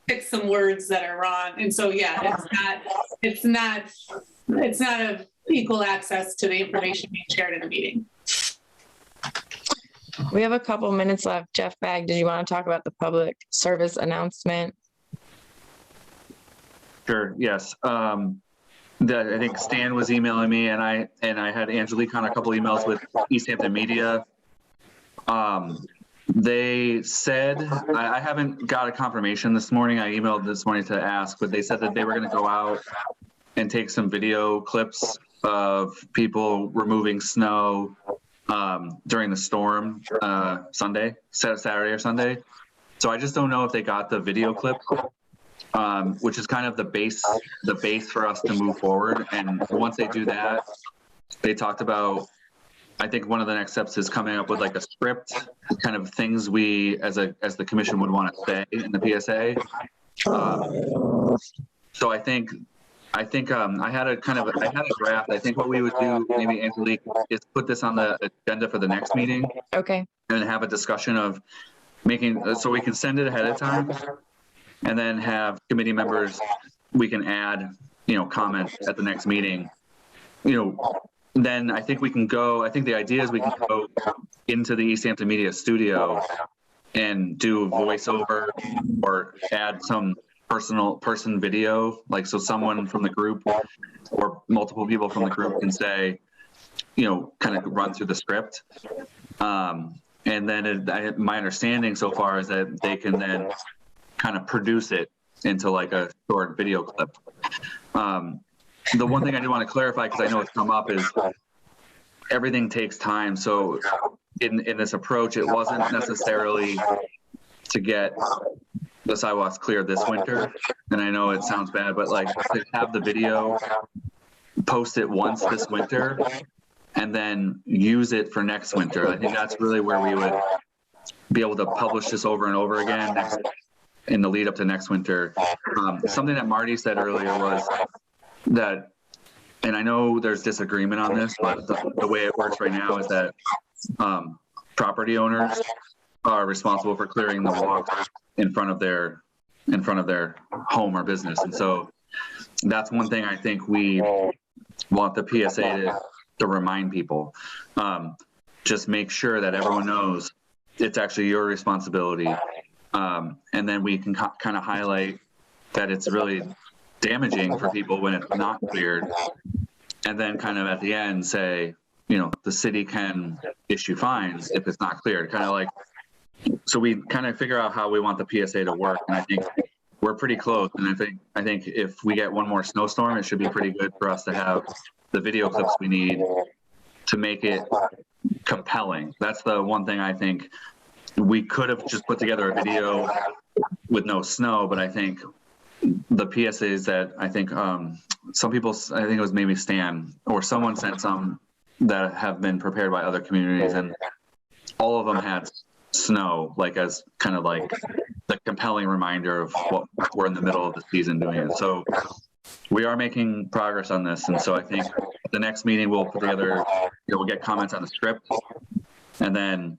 fix some words that are wrong. And so, it's not a equal access to the information being shared in a meeting. We have a couple minutes left. Jeff Bagg, did you want to talk about the public service announcement? Sure. Yes. I think Stan was emailing me, and I had Angelique on a couple emails with Easthampton Media. They said, I haven't got a confirmation this morning. I emailed this morning to ask, but they said that they were going to go out and take some video clips of people removing snow during the storm Saturday or Sunday. So I just don't know if they got the video clip, which is kind of the base for us to move forward. And once they do that, they talked about, I think one of the next steps is coming up with a script, kind of things we as the commission would want to say in the PSA. So I think I had a draft. I think what we would do, maybe Angelique, is put this on the agenda for the next meeting. Okay. And have a discussion of so we can send it ahead of time, and then have committee members, we can add, comments at the next meeting. Then I think the idea is we can go into the Easthampton Media studio and do a voiceover or add some person video, so someone from the group or multiple people from the group can say, kind of run through the script. And then my understanding so far is that they can then kind of produce it into a short video clip. The one thing I do want to clarify, because I know it's come up, is everything takes time. So in this approach, it wasn't necessarily to get the sidewalks cleared this winter. And I know it sounds bad, but to have the video, post it once this winter, and then use it for next winter. I think that's really where we would be able to publish this over and over again in the lead up to next winter. Something that Marty said earlier was that, and I know there's disagreement on this, but the way it works right now is that property owners are responsible for clearing the walk in front of their home or business. And so that's one thing I think we want the PSA to remind people. Just make sure that everyone knows it's actually your responsibility. And then we can kind of highlight that it's really damaging for people when it's not cleared. And then kind of at the end say, you know, the city can issue fines if it's not cleared, kind of like, so we kind of figure out how we want the PSA to work. And I think we're pretty close. And I think if we get one more snowstorm, it should be pretty good for us to have the video clips we need to make it compelling. That's the one thing I think. We could have just put together a video with no snow, but I think the PSAs that I think some people, I think it was maybe Stan or someone sent some that have been prepared by other communities, and all of them had snow, like as kind of like the compelling reminder of what we're in the middle of the season doing it. So we are making progress on this. And so I think the next meeting we'll put together, we'll get comments on the script, and then,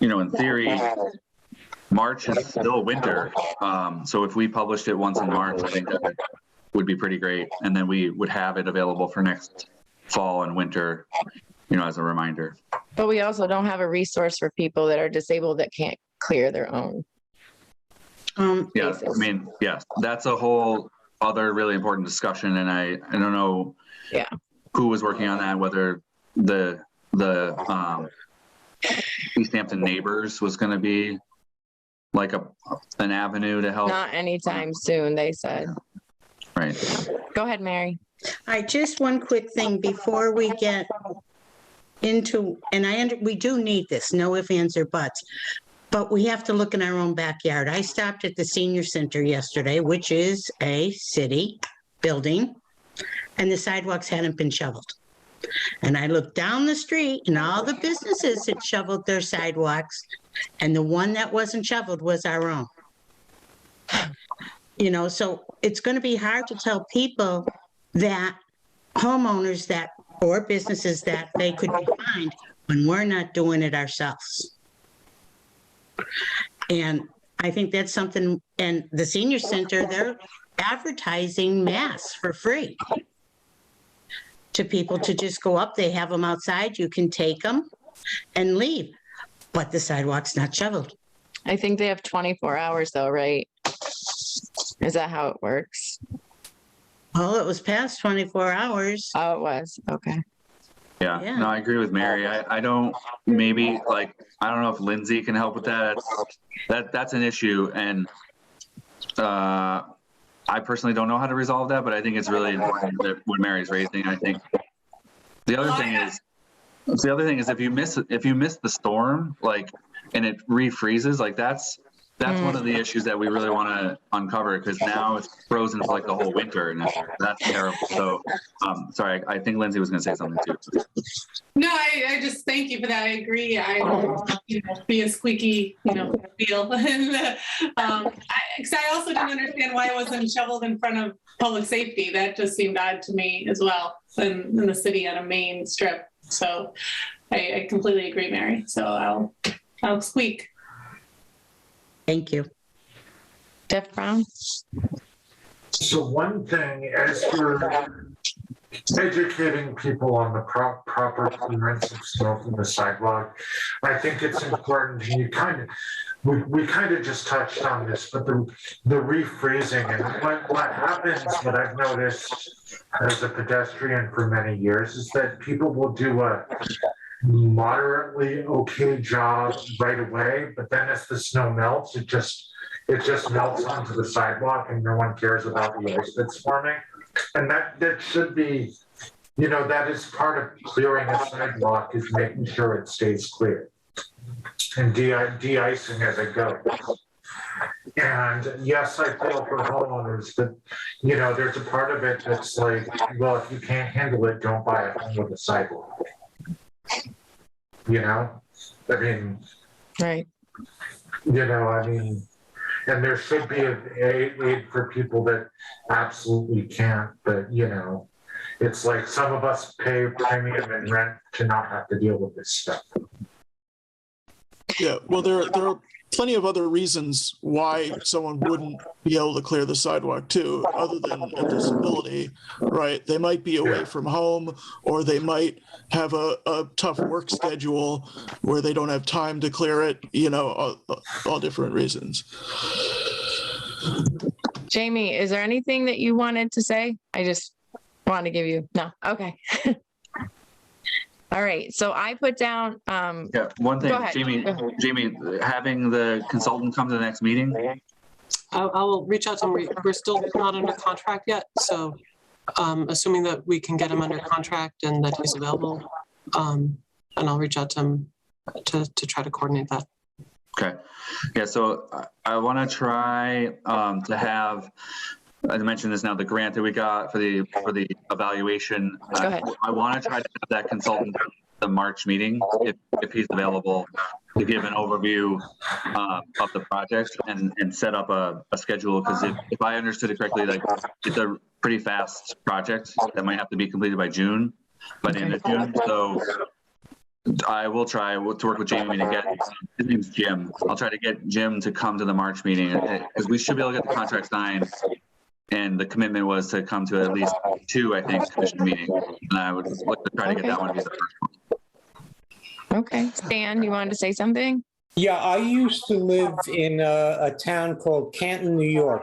you know, in theory, March is still winter. So if we published it once in March, I think that would be pretty great. And then we would have it available for next fall and winter, you know, as a reminder. But we also don't have a resource for people that are disabled that can't clear their own. Yeah, I mean, yes, that's a whole other really important discussion. And I don't know who was working on that, whether the Easthampton neighbors was going to be like an avenue to help. Not anytime soon, they said. Right. Go ahead, Mary. Just one quick thing before we get into, and we do need this, no ifs, ands, or buts, but we have to look in our own backyard. I stopped at the senior center yesterday, which is a city building, and the sidewalks hadn't been shoveled. And I looked down the street and all the businesses had shoveled their sidewalks, and the one that wasn't shoveled was our own. You know, so it's going to be hard to tell people that homeowners that, or businesses that they could be fined when we're not doing it ourselves. And I think that's something, and the senior center, they're advertising masks for free to people to just go up. They have them outside. You can take them and leave, but the sidewalk's not shoveled. I think they have 24 hours though, right? Is that how it works? Well, it was past 24 hours. Oh, it was. Okay. Yeah. No, I agree with Mary. I don't, maybe like, I don't know if Lindsay can help with that. That's an issue. And I personally don't know how to resolve that, but I think it's really important that what Mary's raising. I think the other thing is if you miss the storm, like, and it refreezes, like that's one of the issues that we really want to uncover, because now it's frozen for like the whole winter, and that's terrible. So, sorry, I think Lindsay was going to say something too. No, I just thank you for that. I agree. I don't, be a squeaky, wheel. And because I also didn't understand why it wasn't shoveled in front of public safety. That just seemed odd to me as well, in the city on a main strip. So I completely agree, Mary. So I'll squeak. Thank you. Jeff Brown. So one thing, as you're educating people on the proper clearance of snow from the sidewalk, I think it's important, and we kind of just touched on this, but the refreezing, and what happens, what I've noticed as a pedestrian for many years, is that people will do a moderately okay job right away, but then as the snow melts, it just melts onto the sidewalk, and no one cares about the ice that's forming. And that should be, that is part of clearing a sidewalk, is making sure it stays clear and de-icing as it goes. And yes, I feel for homeowners, but there's a part of it that's like, well, if you can't handle it, don't buy a home with a sidewalk. I mean, right. And there should be aid for people that absolutely can't, but it's like some of us pay premium and rent to not have to deal with this stuff. Yeah, well, there are plenty of other reasons why someone wouldn't be able to clear the sidewalk too, other than a disability, right? They might be away from home, or they might have a tough work schedule where they don't have time to clear it, all different reasons. Jamie, is there anything that you wanted to say? I just want to give you, no, okay. All right, so I put down, Yeah, one thing, Go ahead. Jamie, having the consultant come to the next meeting. I will reach out to him. We're still not under contract yet, so assuming that we can get him under contract and that he's available, and I'll reach out to him to try to coordinate that. Okay, yeah, so I want to try to have, I mentioned this now, the grant that we got for the evaluation. Go ahead. I want to try to have that consultant at the March meeting, if he's available, to give an overview of the project and set up a schedule. Because if I understood it correctly, like, it's a pretty fast project that might have to be completed by June, by the end of June. So I will try to work with Jamie to get, his name's Jim. I'll try to get Jim to come to the March meeting, because we should be able to get the contract signed. And the commitment was to come to at least 2, I think, commission meetings. And I would look to try to get that one to be the first one. okay, Stan, you wanted to say something? Yeah, I used to live in a town called Canton, New York,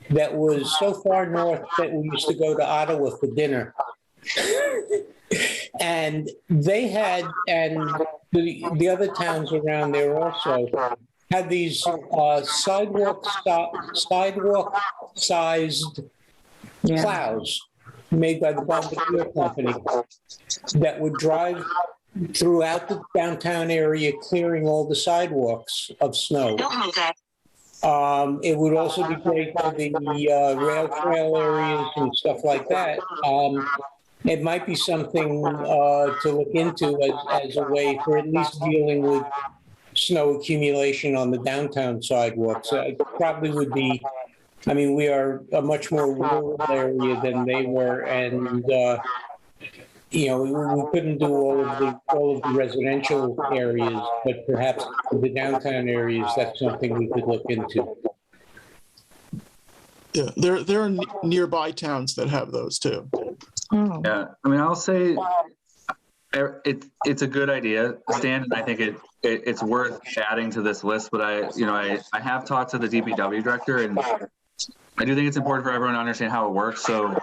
that was so far north that we used to go to Ottawa for dinner. And they had, and the other towns around there also, had these sidewalk-sized plows made by the Bombardier Company that would drive throughout the downtown area, clearing all the sidewalks of snow. It would also be great for the rail trail areas and stuff like that. It might be something to look into as a way for at least dealing with snow accumulation on the downtown sidewalks. It probably would be, I mean, we are a much more rural area than they were, and we couldn't do all of the residential areas, but perhaps the downtown areas, that's something we could look into. Yeah, there are nearby towns that have those too. Oh. Yeah, I mean, I'll say it's a good idea, Stan, and I think it's worth adding to this list. But I have talked to the DPW director, and I do think it's important for everyone to understand how it works. So,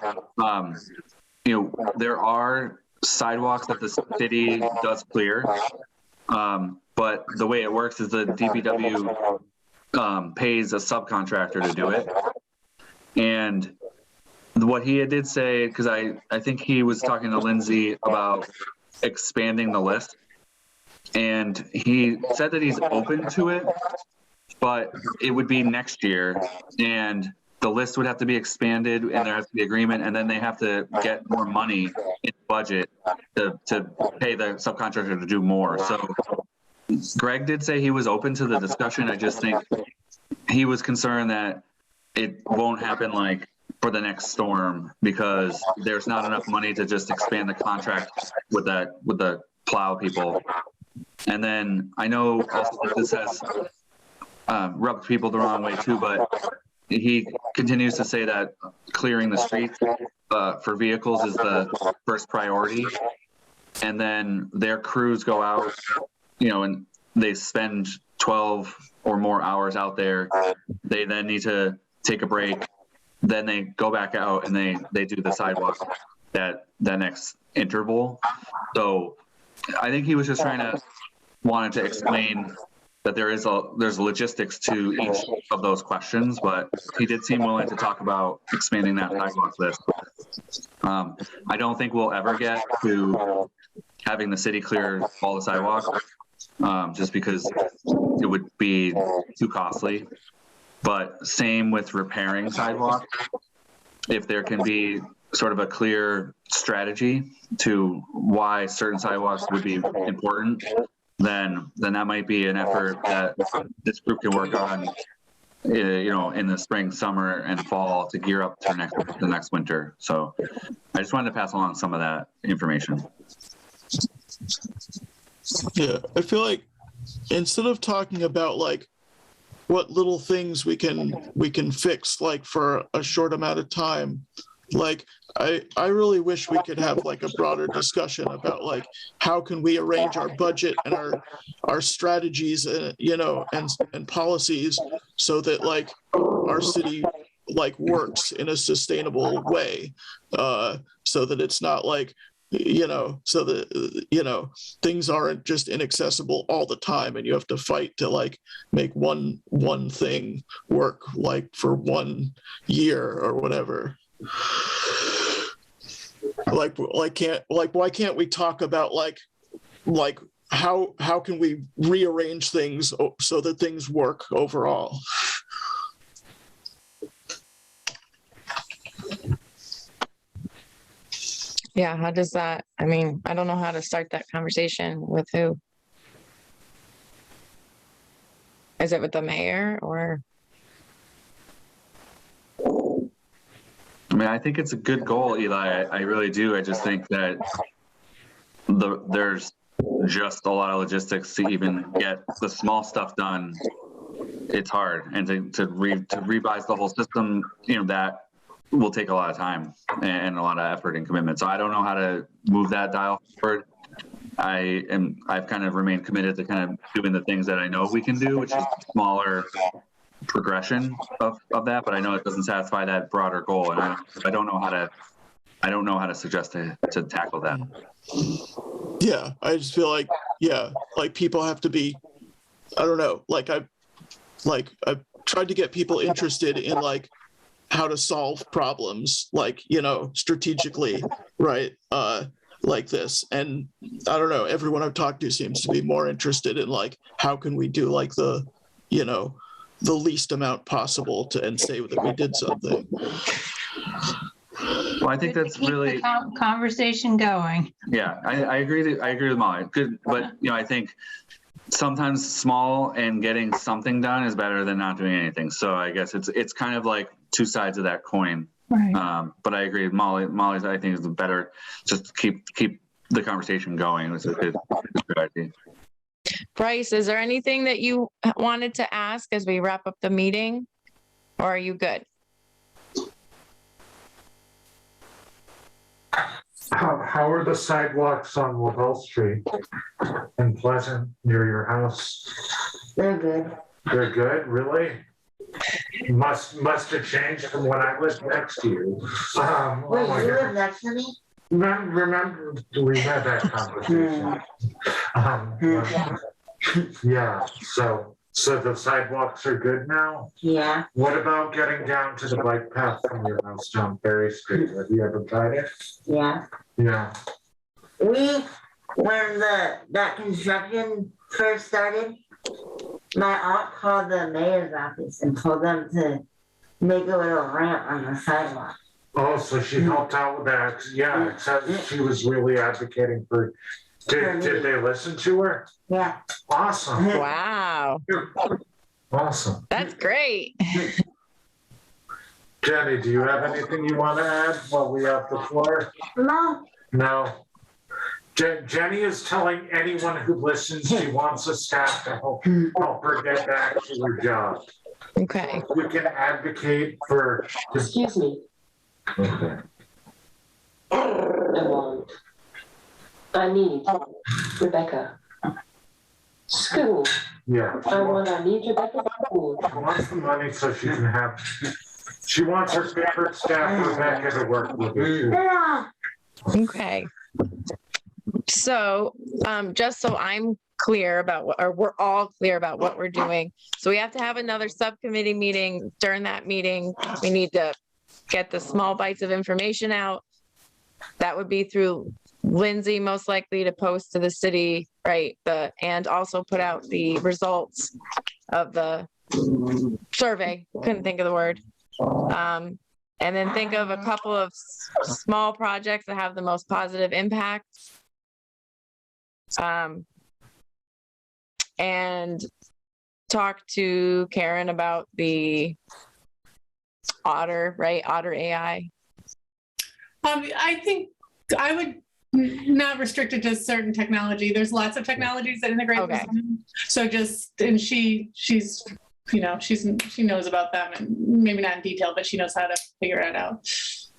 there are sidewalks that the city does clear, but the way it works is the DPW pays a subcontractor to do it. And what he did say, because I think he was talking to Lindsay about expanding the list, and he said that he's open to it, but it would be next year, and the list would have to be expanded, and there has to be agreement, and then they have to get more money in budget to pay the subcontractor to do more. So Greg did say he was open to the discussion. I just think he was concerned that it won't happen like for the next storm, because there's not enough money to just expand the contract with the plow people. And then I know also that this has rubbed people the wrong way too, but he continues to say that clearing the streets for vehicles is the first priority. And then their crews go out, and they spend 12 or more hours out there. They then need to take a break. Then they go back out and they do the sidewalk that next interval. So I think he was just wanted to explain that there's logistics to each of those questions, but he did seem willing to talk about expanding that sidewalk list. I don't think we'll ever get to having the city clear all the sidewalks, just because it would be too costly. But same with repairing sidewalks. If there can be sort of a clear strategy to why certain sidewalks would be important, then that might be an effort that this group can work on, in the spring, summer, and fall to gear up to the next winter. So I just wanted to pass along some of that information. Yeah, I feel like instead of talking about like what little things we can fix like for a short amount of time, like I really wish we could have like a broader discussion about like how can we arrange our budget and our strategies, you know, and policies so that like our city like works in a sustainable way, so that it's not like, you know, so that, you know, things aren't just inaccessible all the time and you have to fight to like make one thing work like for 1 year or whatever. Like why can't we talk about like how can we rearrange things so that things work overall? Yeah, how does that, I mean, I don't know how to start that conversation with who. Is it with the mayor or? I mean, I think it's a good goal, Eli. I really do. I just think that there's just a lot of logistics to even get the small stuff done. It's hard, and to revise the whole system, you know, that will take a lot of time and a lot of effort and commitment. So I don't know how to move that dial forward. I've kind of remained committed to kind of doing the things that I know we can do, which is smaller progression of that, but I know it doesn't satisfy that broader goal, and I don't know how to suggest to tackle that. Yeah, I just feel like, yeah, like people have to be, I don't know, like I've tried to get people interested in like how to solve problems, like, you know, strategically, right? Like this. And I don't know, everyone I've talked to seems to be more interested in like, how can we do like the, you know, the least amount possible to and say that we did something. Well, I think that's really conversation going. Yeah, I agree with Molly. Good, but you know, I think sometimes small and getting something done is better than not doing anything. So I guess it's kind of like two sides of that coin. Right. But I agree with Molly's I think is better just keep the conversation going. It's a good idea. Bryce, is there anything that you wanted to ask as we wrap up the meeting, or are you good? How are the sidewalks on Lavelle Street in Pleasant near your house? They're good. They're good, really? Must have changed from when I lived next to you. Wait, you live next to me? Remember, we had that conversation. Yeah, so the sidewalks are good now? Yeah. What about getting down to the bike path from your house down Berry Street? Have you ever tried it? Yeah. Yeah. When that construction first started, my aunt called the mayor's office and told them to make a little ramp on the sidewalk. Oh, so she helped out with that. Yeah, it says she was really advocating for. Did they listen to her? Yeah. Awesome. Wow. Awesome. That's great. Jenny, do you have anything you want to add while we have the floor? No. No. Jenny is telling anyone who listens she wants a staff to help her get back to her job. Okay. We can advocate for. Excuse me. Okay. I need Rebecca. School. Yeah. I need Rebecca school. She wants the money so she can have. She wants her favorite staff, Rebecca, to work with her. Yeah. Okay. So, just so I'm clear about what, or we're all clear about what we're doing. So we have to have another subcommittee meeting. During that meeting, we need to get the small bites of information out. That would be through Lindsay, most likely to post to the city, right? And also put out the results of the survey. Couldn't think of the word. And then think of a couple of small projects that have the most positive impact. And talk to Karen about the Otter, right? Otter AI. I think I would not restricted to certain technology. There's lots of technologies that integrate with Okay. Zoom. So and she's, you know, she knows about them, and maybe not in detail, but she knows how to figure it out.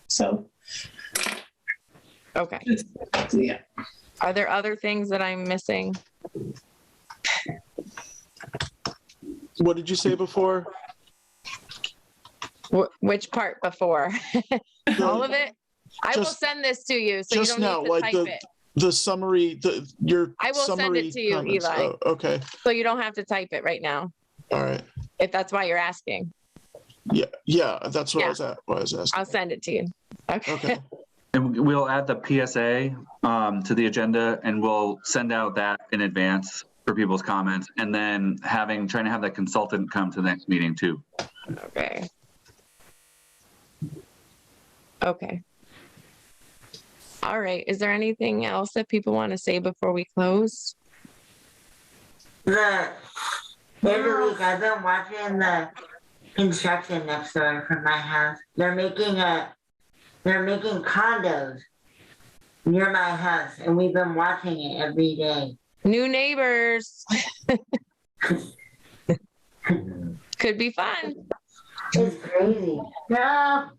So, Okay. yeah. Are there other things that I'm missing? What did you say before? Which part before? All of it? I will Just- send this to you, so you just don't now, need to like type it. the summary, your I will send summary it to you, comments. Eli. Oh, okay, So you don't have to type it right now, all right. if that's why you're asking. Yeah, that's what Yeah. I was asking. I'll send it to you. Okay. Okay, And we'll add the PSA to the agenda, and we'll send out that in advance for people's comments, and then trying to have that consultant come to the next meeting too. Okay. Okay. All right. Is there anything else that people want to say before we close? Every week I've been watching the construction next door from my house. They're making condos near my house, and we've been watching it every day. New neighbors. Could be fun. It's crazy. No.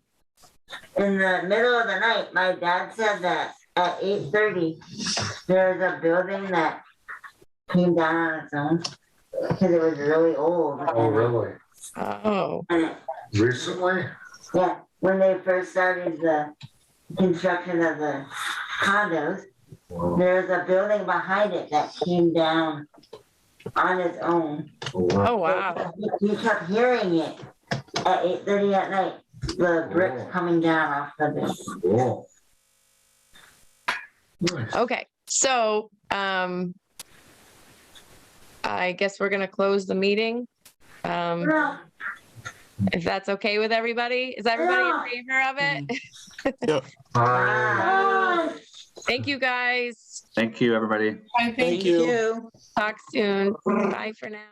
In the middle of the night, my dad said that at 8:30, there's a building that came down on its own because it was really old. Oh, really? Oh. And Recently? yeah, when they first started the construction of the condos, there's a building behind it that came down on its own. Oh, wow. You kept hearing it at 8:30 at night. The bricks coming down off the building. Cool. Nice. Okay. So, I guess we're going to close the meeting. If that's okay with everybody. Is everybody in favor of it? Thank you, guys. Thank you, everybody. thank you. Talk soon. Bye for now.